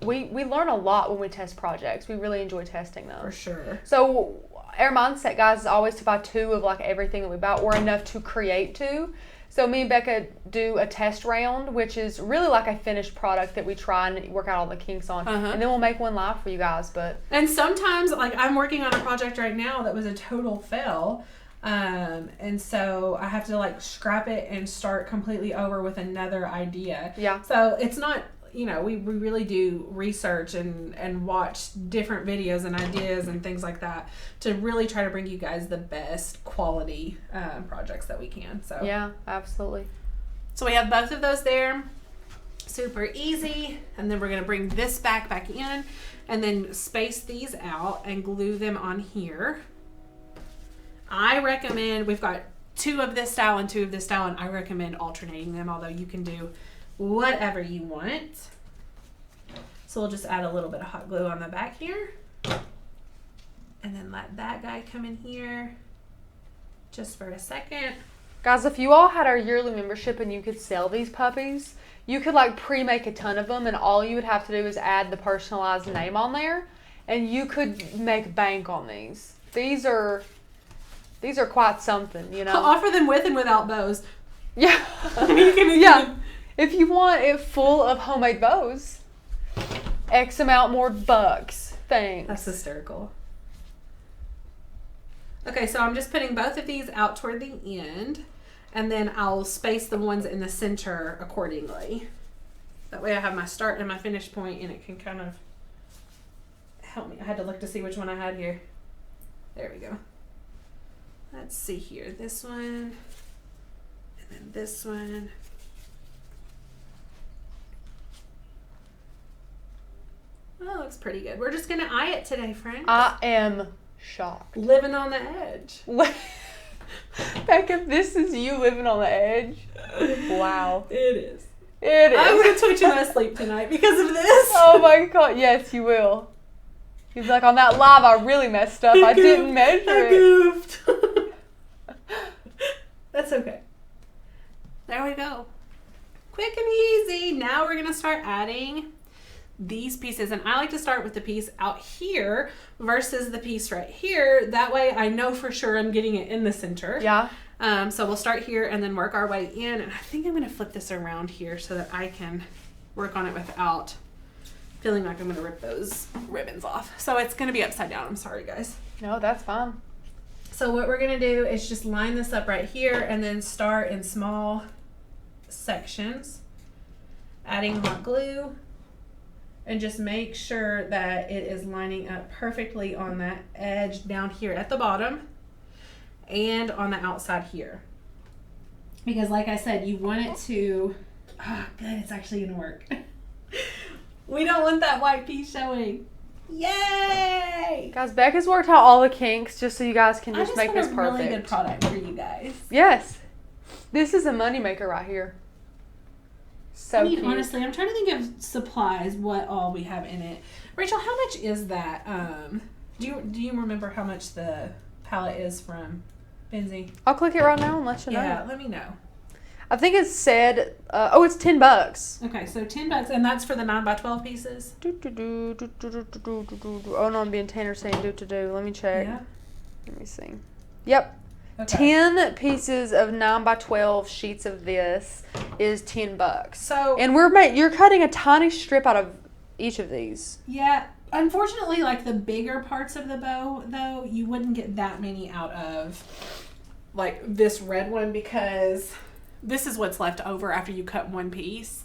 we learn a lot when we test projects. We really enjoy testing them. For sure. So our mindset, guys, is always to buy 2 of like everything that we buy, or enough to create 2. So me and Becca do a test round, which is really like a finished product that we try and work out all the kinks on. And then we'll make one live for you guys. And sometimes, like, I'm working on a project right now that was a total fail. And so I have to like scrap it and start completely over with another idea. Yeah. So it's not, we really do research and watch different videos and ideas and things like that to really try to bring you guys the best quality projects that we can. So yeah, absolutely. So we have both of those there. Super easy. And then we're going to bring this back in and then space these out and glue them on here. I recommend, we've got 2 of this style and 2 of this style, and I recommend alternating them, although you can do whatever you want. So we'll just add a little bit of hot glue on the back here. And then let that guy come in here just for a second. Guys, if you all had our yearly membership and you could sell these puppies, you could like pre-make a ton of them, and all you would have to do is add the personalized name on there, and you could make bank on these. These are quite something, I'll offer them with and without bows. Yeah. Yeah. If you want it full of homemade bows, X amount more bucks. Thanks. That's hysterical. Okay, so I'm just putting both of these out toward the end, and then I'll space the ones in the center accordingly. That way I have my start and my finish point, and it can kind of help me. I had to look to see which one I had here. There we go. Let's see here. This one, and then this one. Well, that looks pretty good. We're just going to eye it today, friends. I am shocked. Living on the edge. Becca, this is you living on the edge. Wow. It is. It is. I'm going to twitch in my sleep tonight because of this. Oh my God. Yes, you will. He's like, on that live, I really messed up. I didn't measure it. I goofed. That's okay. There we go. Quick and easy. Now we're going to start adding these pieces, and I like to start with the piece out here versus the piece right here. That way I know for sure I'm getting it in the center. Yeah. So we'll start here and then work our way in, and I think I'm going to flip this around here so that I can work on it without feeling like I'm going to rip those ribbons off. So it's going to be upside down. I'm sorry, guys. No, that's fine. So what we're going to do is just line this up right here and then start in small sections, adding hot glue, and just make sure that it is lining up perfectly on that edge down here at the bottom and on the outside here. Because like I said, you want it to, good, it's actually going to work. We don't want that white piece showing. Yay! Guys, Becca's worked out all the kinks just so you guys can just make this perfect. I just want a really good product for you guys. Yes. This is a moneymaker right here. So cute. Honestly, I'm trying to think of supplies, what all we have in it. Rachel, how much is that? Do you remember how much the palette is from Benzie? I'll click it right now and let you know. Yeah, let me know. I think it said, it's $10. Okay, so $10, and that's for the 9x12 pieces? Oh no, I'm being Tanner saying do. Let me check. Yeah. Let me see. Yep. Okay. 10 pieces of 9x12 sheets of this is $10. So, and you're cutting a tiny strip out of each of these. Yeah. Unfortunately, like the bigger parts of the bow, though, you wouldn't get that many out of like this red one, because this is what's left over after you cut one piece.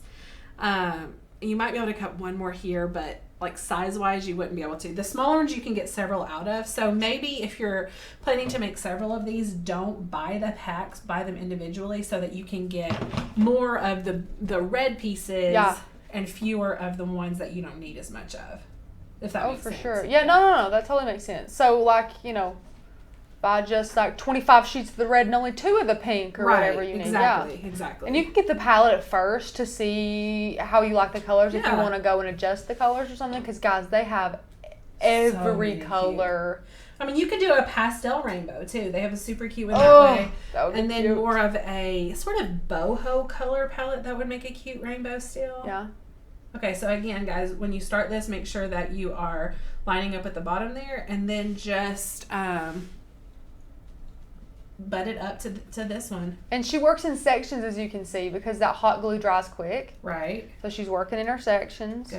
You might be able to cut one more here, but like size-wise, you wouldn't be able to. The smaller ones you can get several out of. So maybe if you're planning to make several of these, don't buy the packs, buy them individually so that you can get more of the red pieces and fewer of the ones that you don't need as much of. If that makes sense. Oh, for sure. Yeah, no, that totally makes sense. So like, buy just like 25 sheets of the red and only 2 of the pink or whatever you need. Exactly. And you can get the palette at first to see how you like the colors if you want to go and adjust the colors or something. Because, guys, they have every color. I mean, you could do a pastel rainbow, too. They have a super cute one that way. That would be cute. And then more of a sort of boho color palette that would make a cute rainbow still. Yeah. Okay, so again, guys, when you start this, make sure that you are lining up at the bottom there, and then just butt it up to this one. And she works in sections, as you can see, because that hot glue dries quick. Right. So she's working in her sections.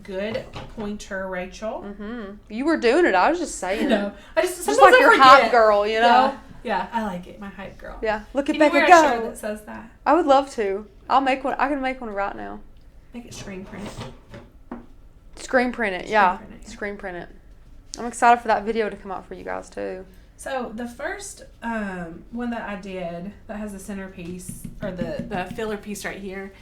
Good pointer, Rachel. Mm-hmm. You were doing it. I was just saying. No, I just like your hype girl, you know. Yeah, I like it. My hype girl. Yeah. Look at Can Becca you wear go. a shirt that says that? I would love to. I'll make one. I can make one right now. Make it screen print. Screen print it. Yeah. Screen print it. I'm excited for that video to come out for you guys too. So the first one that I did that has the centerpiece or the filler piece right here,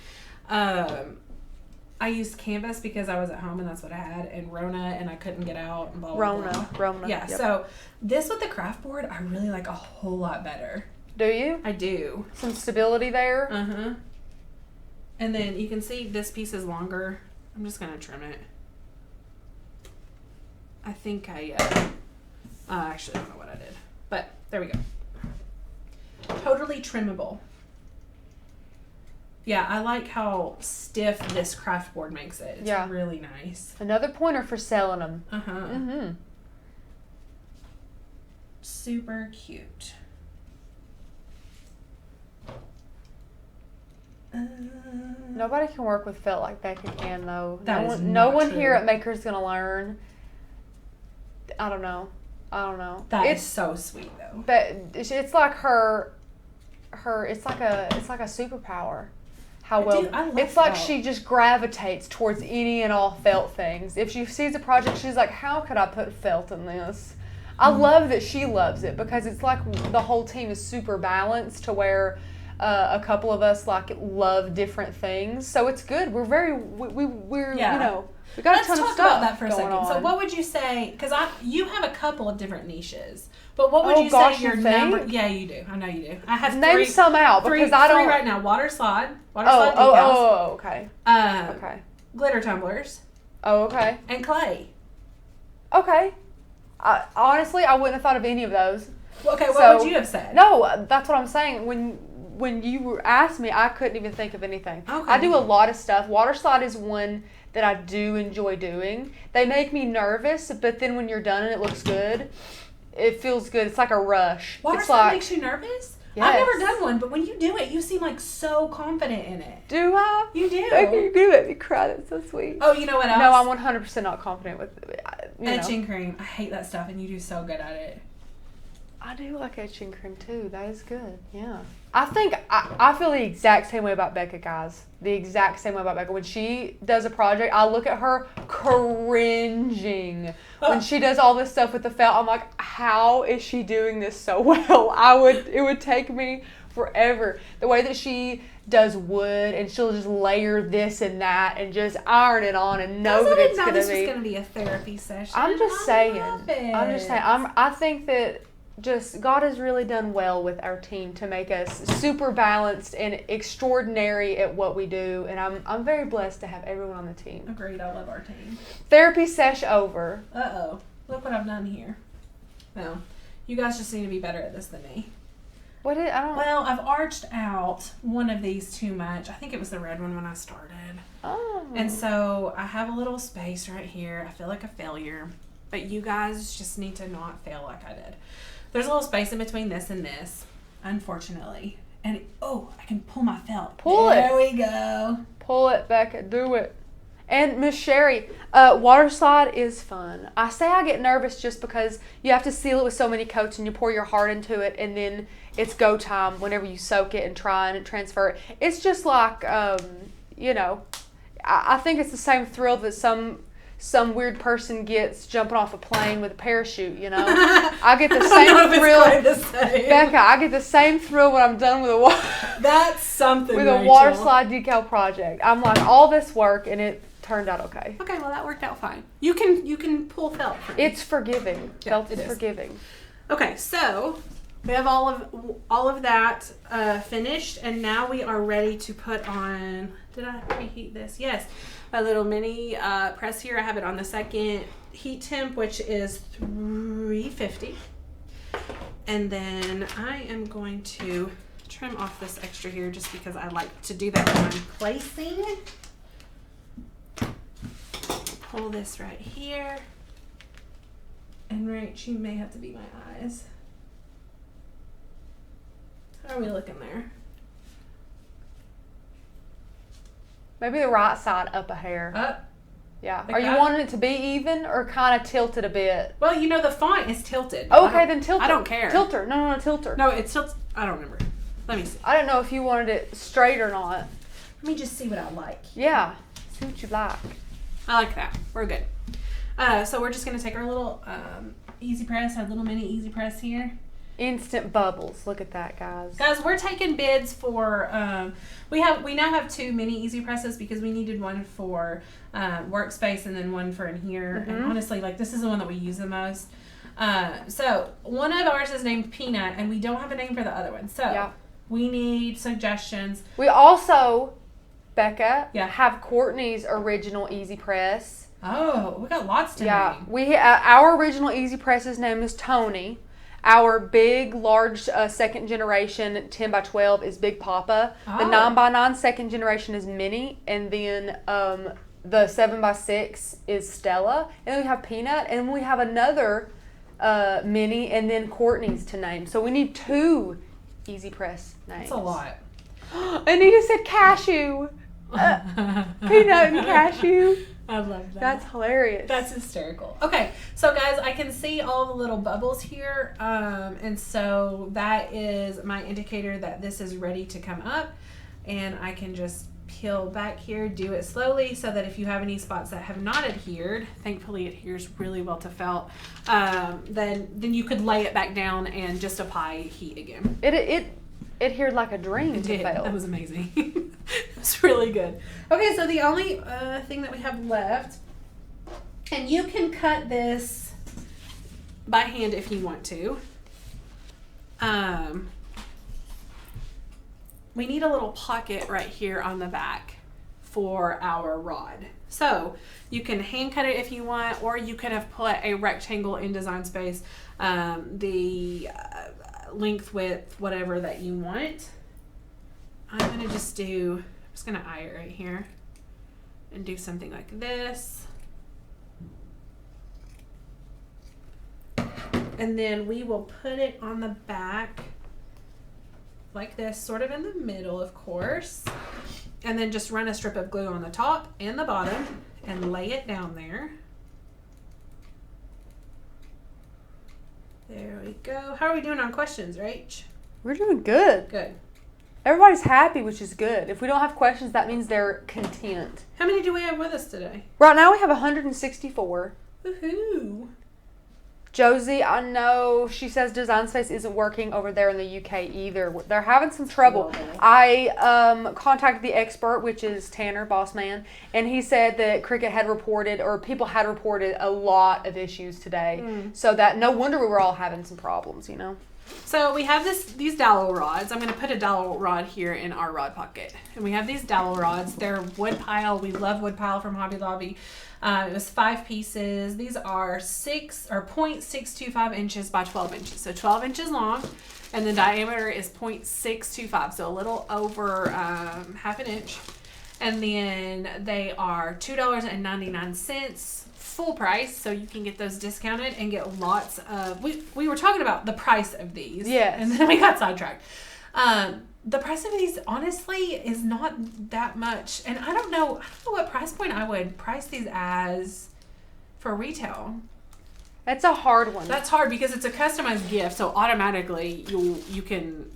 I used canvas because I was at home and that's what I had, and Rona, and I couldn't get out and blah blah blah. Rona. Yeah. Yep. So this with the craft board, I really like a whole lot better. Do you? I do. Some stability there. And then you can see this piece is longer. I'm just gonna trim it. I think I actually don't know what I did, but there we go. Totally trimmable. Yeah, I like how stiff this craft board makes it. It's really nice. Another pointer for selling them. Super cute. Nobody can work with felt like Becca can, though. No one here at Maker's gonna learn. I don't know. That is so sweet, though. But it's like her. It's like a superpower. How well it's like felt. She just gravitates towards any and all felt things. If she sees a project, she's like, "How could I put felt in this?" I love that she loves it because it's like the whole team is super balanced to where a couple of us like love different things. So it's good. We're you know. We got Let's a ton talk of stuff about that for a second. on. So what would you say, because you have a couple of different niches, but what would you gosh, say your number? Yeah, you do. I know you do. I have Name some out because I don't. Three right now. Water slide decals. Oh, okay. Okay. Glitter tumblers. Oh, okay. And clay. Okay. Honestly, I wouldn't have thought of any of those. Okay, what would you have said? No, that's what I'm saying. When you asked me, I couldn't even think of anything. Okay. I do a lot of stuff. Water slide is one that I do enjoy doing. They make me nervous, but then when you're done and it looks good, it feels good. It's like a rush. Water slide makes you nervous? Yes. I've never done one, but when you do it, you seem like so confident in it. Do I? You do. You're going to make me cry. That's so sweet. Oh, you know what else? No, I'm 100% not confident with it. Etching cream. I hate that stuff, and you do so good at it. I do like etching cream, too. That is good. Yeah. I think I feel the exact same way about Becca, guys. The exact same way about Becca. When she does a project, I look at her cringing. When she does all this stuff with the felt, I'm like, how is she doing this so well? It would take me forever. The way that she does wood and she'll just layer this and that and just iron it on and know that it's going to be. This was going to be a therapy session. I'm just saying. I think that just God has really done well with our team to make us super balanced and extraordinary at what we do, and I'm very blessed to have everyone on the team. Agreed. I love our team. Therapy sesh over. Uh-oh. Look what I've done here. No. You guys just need to be better at this than me. Well, I've arched out one of these too much. I think it was the red one when I started. Oh. And so I have a little space right here. I feel like a failure. But you guys just need to not fail like I did. There's a little space in between this and this, unfortunately. And, I can pull my felt. Pull it. There we go. Pull it, Becca. Do it. And Miss Sherry, water slide is fun. I say I get nervous just because you have to seal it with so many coats and you pour your heart into it and then it's go time whenever you soak it and try and transfer it. It's just like, I think it's the same thrill that some weird person gets jumping off a plane with a parachute, you know? I get the same thrill. Becca, I get the same thrill when I'm done with That's something, with a water slide decal project. I'm like, all this work and it turned out okay. Okay, well that worked out fine. You can pull felt. It's forgiving. Yeah, felt is forgiving. Okay, so we have all of that finished, and now we are ready to put on. Did I preheat this? Yes. A little mini press here. I have it on the second heat temp, which is 350. And then I am going to trim off this extra here just because I like to do that when I'm placing. pull this right here. And right, she may have to be my eyes. How are we looking there? Maybe the right side up a hair. Up. Yeah. Like Are you that? wanting it to be even or kind of tilted a bit? Well, you know, the font is tilted. Okay, then tilter. I don't care. Tilter. No, tilter. No, it's tilted. I don't remember. Let me see. I don't know if you wanted it straight or not. Let me just see what I like. Yeah. See what you like. I like that. We're good. So we're just going to take our little EasyPress, our little mini EasyPress here. Instant bubbles. Look at that, guys. Guys, we're taking bids for, we now have 2 mini EasyPresses because we needed one for workspace and then one for in here. And honestly, like, this is the one that we use the most. So one of ours is named Peanut and we don't have a name for the other one. So we need suggestions. We also, Becca, Yeah. have Courtney's original EasyPress. Oh, we got lots to name. Our original EasyPress's name is Tony. Our big, large second generation 10 by 12 is Big Papa. Oh. The 9 by 9 second generation is Minnie. And then the 7 by 6 is Stella. And then we have Peanut. And we have another Minnie and then Courtney's to name. So we need 2 EasyPress names. That's a lot. Anita said cashew. Peanut and cashew. I love that. That's hilarious. That's hysterical. Okay, so guys, I can see all the little bubbles here, and so that is my indicator that this is ready to come up, and I can just peel back here, do it slowly, so that if you have any spots that have not adhered, thankfully it adheres really well to felt, then you could lay it back down and just apply heat again. It adhered like a dream It to did. felt. That was amazing. It was really good. Okay, so the only thing that we have left, and you can cut this by hand if you want to. We need a little pocket right here on the back for our rod. So you can hand cut it if you want, or you could have put a rectangle in Design Space, the length, width, whatever that you want. I'm gonna just gonna eye it right here and do something like this. And then we will put it on the back like this, sort of in the middle, of course. And then just run a strip of glue on the top and the bottom and lay it down there. There we go. How are we doing on questions, Rach? We're doing good. Good. Everybody's happy, which is good. If we don't have questions, that means they're content. How many do we have with us today? Right now we have 164. Woohoo! Josie, I know she says Design Space isn't working over there in the UK either. They're having some trouble. I contacted the expert, which is Tanner, boss man, and he said that Cricut had reported, or people had reported, a lot of issues today. So that no wonder we were all having some problems, you know. So we have these dowel rods. I'm going to put a dowel rod here in our rod pocket. And we have these dowel rods. They're wood pile. We love wood pile from Hobby Lobby. It was 5 pieces. These are 0.625 inches by 12 inches. So 12 inches long, and the diameter is 0.625. So a little over half an inch. And then they are $2.99 full price, so you can get those discounted and get lots of, we were talking about the price of these. Yes. And then we got sidetracked. The price of these honestly is not that much. And I don't know what price point I would price these as for retail. That's a hard one. That's hard because it's a customized gift, so automatically you can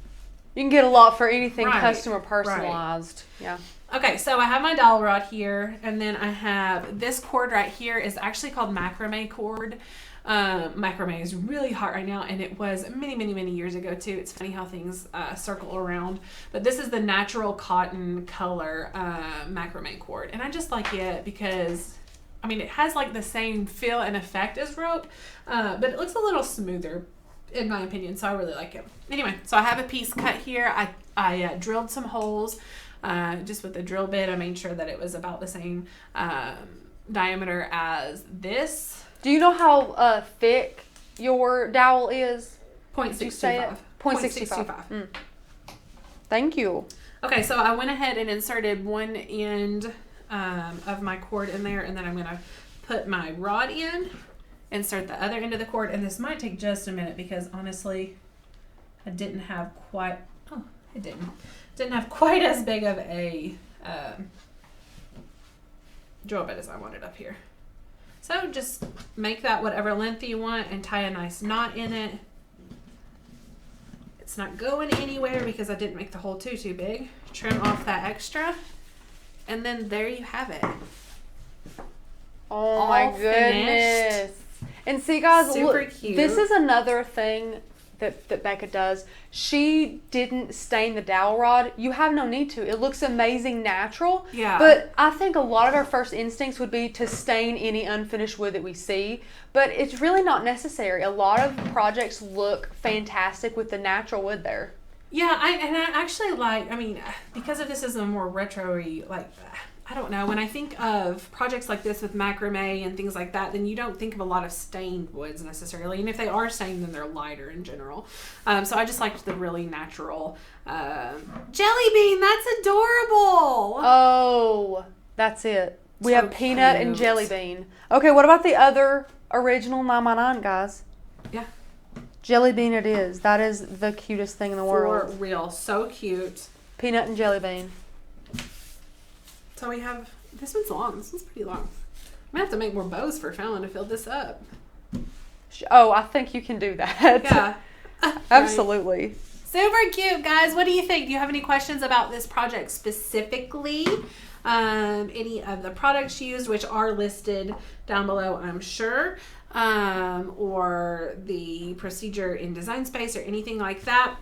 get a lot for anything Right, custom or personalized. right. Yeah. Okay, so I have my dowel rod here, and then I have this cord right here is actually called macrame cord. Macrame is really hot right now, and it was many years ago too. It's funny how things circle around, but this is the natural cotton color macrame cord, and I just like it because I mean it has like the same feel and effect as rope, but it looks a little smoother in my opinion, so I really like it. Anyway, so I have a piece cut here. I drilled some holes just with the drill bit. I made sure that it was about the same diameter as this. Do you know how thick your dowel is? 0.625. 0.625. Thank you. Okay, so I went ahead and inserted one end of my cord in there, and then I'm going to put my rod in, insert the other end of the cord, and this might take just a minute because honestly, I didn't have quite, didn't have quite as big of a drill bit as I wanted up here. So just make that whatever length you want and tie a nice knot in it. It's not going anywhere because I didn't make the hole too big. Trim off that extra, and then there you have it. Oh my goodness. Finished. And see, guys, super cute. This is another thing that Becca does. She didn't stain the dowel rod. You have no need to. It looks amazing natural. Yeah. But I think a lot of our first instincts would be to stain any unfinished wood that we see. But it's really not necessary. A lot of projects look fantastic with the natural wood there. Yeah, I actually like, I mean, because of this is a more retro-y, like, I don't know, when I think of projects like this with macrame and things like that, then you don't think of a lot of stained woods necessarily. And if they are stained, then they're lighter in general. So I just liked the really natural jelly bean. That's adorable. Oh, that's it. We have peanut and jelly bean. Okay, what about the other original 9x9, guys? Yeah. Jelly bean it is. That is the cutest thing in the world. For real. So cute. Peanut and jelly bean. So we have, this one's long. This one's pretty long. I'm going to have to make more bows for Fallon to fill this up. Oh, I think you can do that. Yeah. Absolutely. Right. Super cute, guys. What do you think? Do you have any questions about this project specifically? Any of the products used, which are listed down below, I'm sure. Or the procedure in Design Space or anything like that.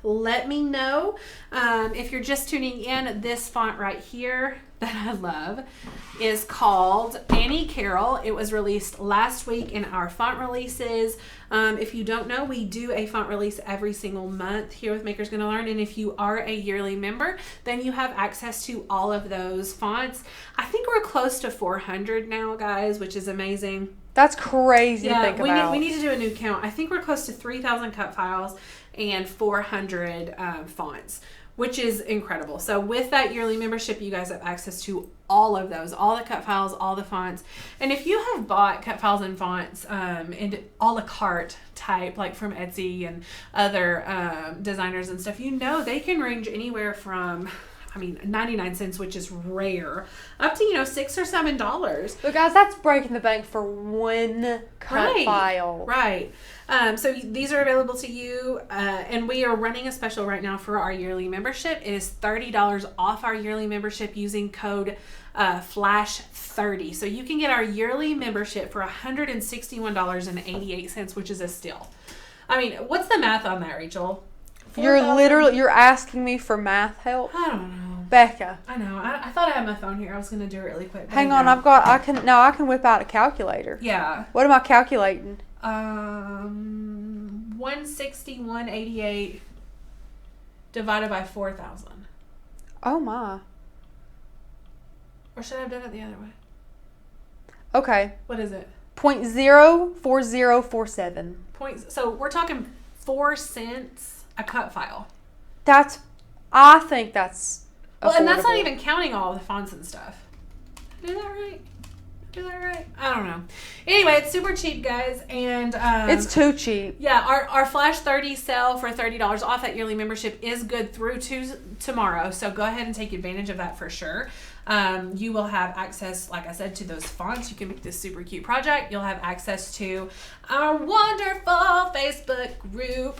Let me know. If you're just tuning in, this font right here that I love is called Annie Carroll. It was released last week in our font releases. If you don't know, we do a font release every single month here with Maker's Gonna Learn, and if you are a yearly member, then you have access to all of those fonts. I think we're close to 400 now, guys, which is amazing. That's crazy to think about. We need to do a new count. I think we're close to 3,000 cut files and 400 fonts, which is incredible. So with that yearly membership, you guys have access to all of those, all the cut files, all the fonts. And if you have bought cut files and fonts in a la carte type, like from Etsy and other designers and stuff, you know they can range anywhere from 99 cents, which is rare, up to, $6 or $7. But guys, that's breaking the bank for one cut file. Right. So these are available to you, and we are running a special right now for our yearly membership. It is $30 off our yearly membership using code FLASH30. So you can get our yearly membership for $161.88, which is a steal. I mean, what's the math on that, Rachel? You're asking me for math help? I don't know. Becca. I know. I thought I had my phone here. I was going to do it really quick. Hang on, I can whip out a calculator. Yeah. What am I calculating? 161.88 divided by 4,000. Oh my. Or should I have done it the other way? Okay. What is it? 0.04047. So we're talking 4 cents a cut file. I think that's well, affordable. and that's not even counting all the fonts and stuff. Did I do that right? I don't know. Anyway, it's super cheap, guys, and it's too cheap. Yeah, our Flash 30 sale for $30 off that yearly membership is good through to tomorrow, so go ahead and take advantage of that for sure. You will have access, like I said, to those fonts. You can make this super cute project. You'll have access to our wonderful Facebook group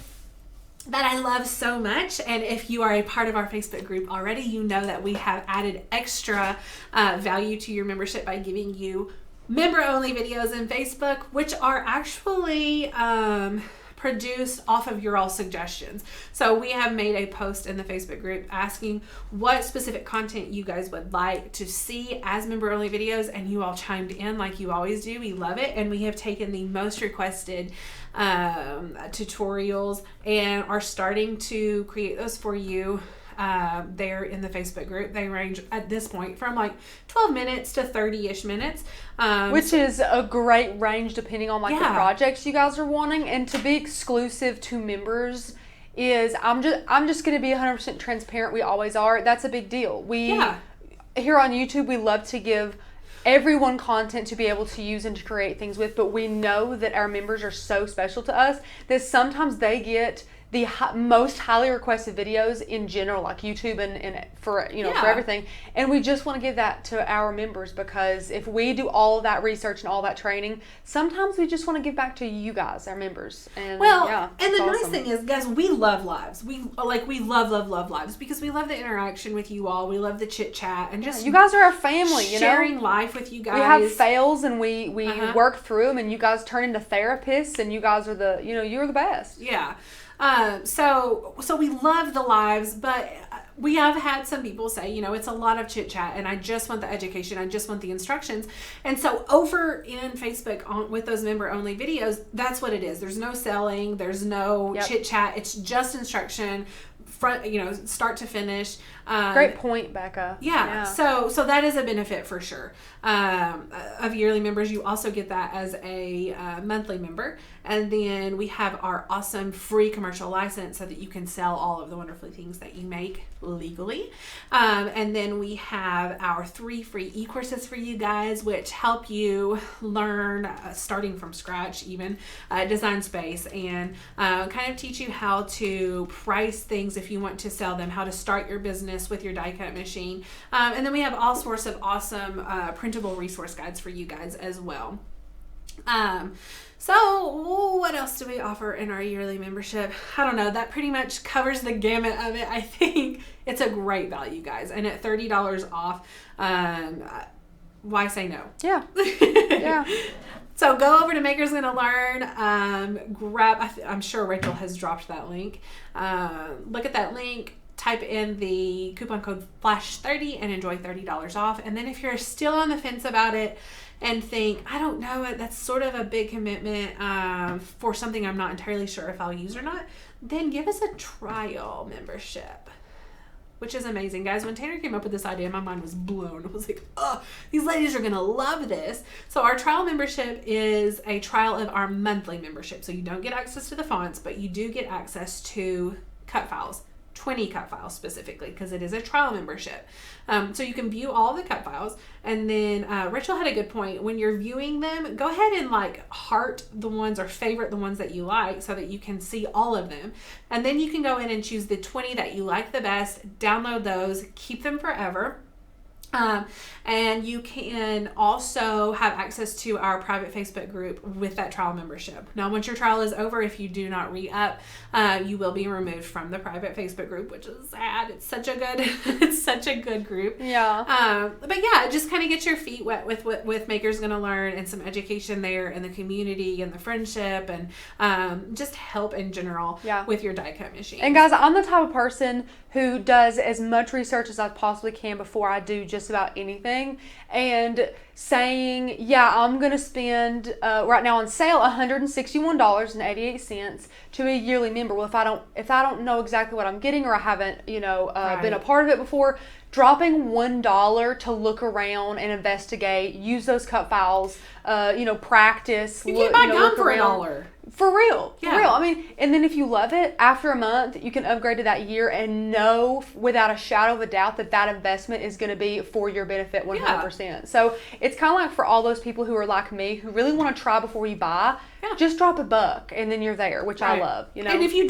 that I love so much. And if you are a part of our Facebook group already, you know that we have added extra value to your membership by giving you member-only videos in Facebook, which are actually produced off of your all suggestions. So we have made a post in the Facebook group asking what specific content you guys would like to see as member-only videos, and you all chimed in like you always do. We love it, and we have taken the most requested tutorials and are starting to create those for you there in the Facebook group. They range at this point from like 12 minutes to 30-ish minutes. Which is a great range depending on the projects you guys are wanting. And to be exclusive to members is, I'm just going to be 100% transparent. We always are. That's a big deal. Here on YouTube, we love to give everyone content to be able to use and to create things with, but we know that our members are so special to us that sometimes they get the most highly requested videos in general, like YouTube and for for everything, and we just want to give that to our members, because if we do all of that research and all that training, sometimes we just want to give back to you guys, our members. And and the nice thing is, guys, we love lives. We love lives, because we love the interaction with you all. We love the chit chat and just you guys are our family. Sharing life with you guys. We have fails and we work through them, and you guys turn into therapists, and you guys are you're the best. Yeah. So we love the lives, but we have had some people say, it's a lot of chit chat and I just want the education. I just want the instructions. And so over in Facebook with those member only videos, that's what it is. There's no selling. There's no chit chat. It's just instruction front, start to finish. Great point, Becca. Yeah. So that is a benefit for sure. Of yearly members, you also get that as a monthly member. And then we have our awesome free commercial license so that you can sell all of the wonderful things that you make legally. And then we have our 3 free e-courses for you guys, which help you learn, starting from scratch even, design space, and kind of teach you how to price things if you want to sell them, how to start your business with your die cut machine. And then we have all sorts of awesome printable resource guides for you guys as well. So what else do we offer in our yearly membership? I don't know. That pretty much covers the gamut of it. I think it's a great value, guys. And at $30 off, why say no? Yeah. Yeah. So go over to Maker's Gonna Learn, I'm sure Rachel has dropped that link. Look at that link. Type in the coupon code FLASH30 and enjoy $30 off. And then if you're still on the fence about it and think, I don't know, that's sort of a big commitment for something I'm not entirely sure if I'll use or not, then give us a trial membership, which is amazing. Guys, when Tanner came up with this idea, my mind was blown. I was like, oh, these ladies are going to love this. So our trial membership is a trial of our monthly membership. So you don't get access to the fonts, but you do get access to cut files. 20 cut files specifically, because it is a trial membership. So you can view all the cut files, and then Rachel had a good point. When you're viewing them, go ahead and heart the ones or favorite the ones that you like so that you can see all of them. And then you can go in and choose the 20 that you like the best, download those, keep them forever. And you can also have access to our private Facebook group with that trial membership. Now, once your trial is over, if you do not re-up, you will be removed from the private Facebook group, which is sad. It's such a good group. Yeah. But yeah, just kind of get your feet wet with Maker's Gonna Learn, and some education there, and the community and the friendship, and just help in general with your die cut machine. And guys, I'm the type of person who does as much research as I possibly can before I do just about anything. And saying, I'm going to spend right now on sale $161.88 to a yearly member. Well, if I don't know exactly what I'm getting, or I haven't been a part of it before, dropping $1 to look around and investigate, use those cut files, practice. You can buy gum for $1. For real. I mean, and then if you love it, after a month, you can upgrade to that year and know without a shadow of a doubt that investment is going to be for your benefit 100%. So it's kind of like for all those people who are like me, who really want to try before you buy, just drop $1 and then you're there, which I love. And if you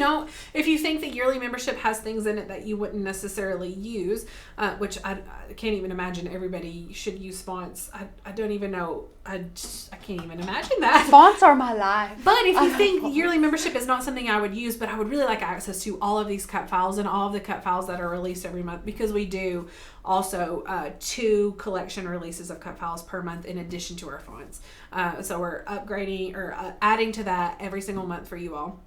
think that yearly membership has things in it that you wouldn't necessarily use, which I can't even imagine everybody should use fonts. I don't even know. I can't even imagine that. Fonts are my life. But if you think yearly membership is not something I would use, but I would really like access to all of these cut files and all of the cut files that are released every month, because we do also 2 collection releases of cut files per month in addition to our fonts. So we're upgrading or adding to that every single month for you all.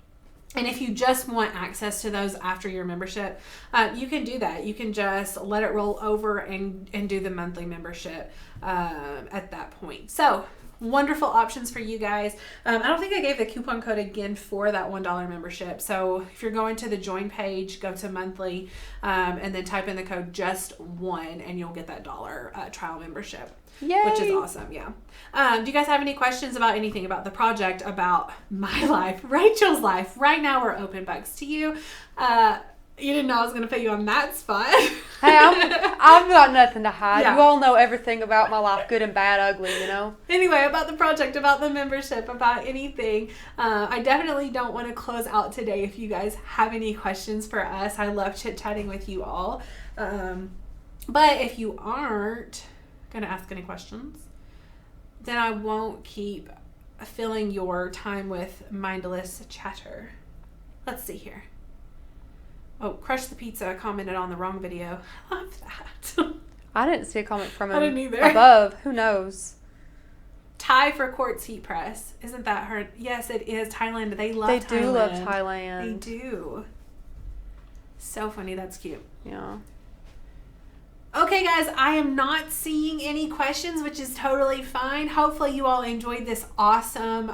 And if you just want access to those after your membership, you can do that. You can just let it roll over and do the monthly membership at that point. So wonderful options for you guys. I don't think I gave the coupon code again for that $1 membership. So if you're going to the join page, go to monthly, and then type in the code just1 and you'll get that $1 trial membership. Yay. Which is awesome. Do you guys have any questions about anything, about the project, about my life, Rachel's life? Right now we're open books to you. You didn't know I was going to put you on that spot. Hey, I've got nothing to hide. Yeah. You all know everything about my life, good and bad, ugly, you know? Anyway, about the project, about the membership, about anything, I definitely don't want to close out today if you guys have any questions for us. I love chit-chatting with you all. But if you aren't going to ask any questions, then I won't keep filling your time with mindless chatter. Let's see here. Oh, Crush the Pizza commented on the wrong video. I love that. I didn't see a comment from him I didn't either. above. Who knows? Thai for Quartz Heat Press. Isn't that her? Yes, it is. Thailand. They love Thailand. They do love Thailand. They do. So funny. That's cute. Yeah. Okay, guys, I am not seeing any questions, which is totally fine. Hopefully you all enjoyed this awesome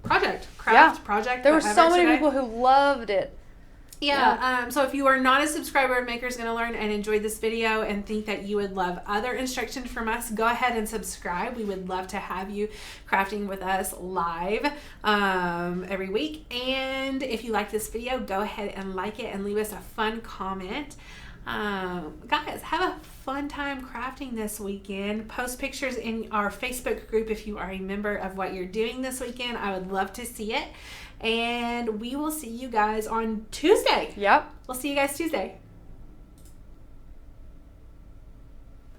craft project. There were so many people who loved it. Yeah. So if you are not a subscriber of Maker's Gonna Learn and enjoyed this video and think that you would love other instruction from us, go ahead and subscribe. We would love to have you crafting with us live every week. And if you like this video, go ahead and like it and leave us a fun comment. Guys, have a fun time crafting this weekend. Post pictures in our Facebook group if you are a member of what you're doing this weekend. I would love to see it. And we will see you guys on Tuesday. Yep. We'll see you guys Tuesday.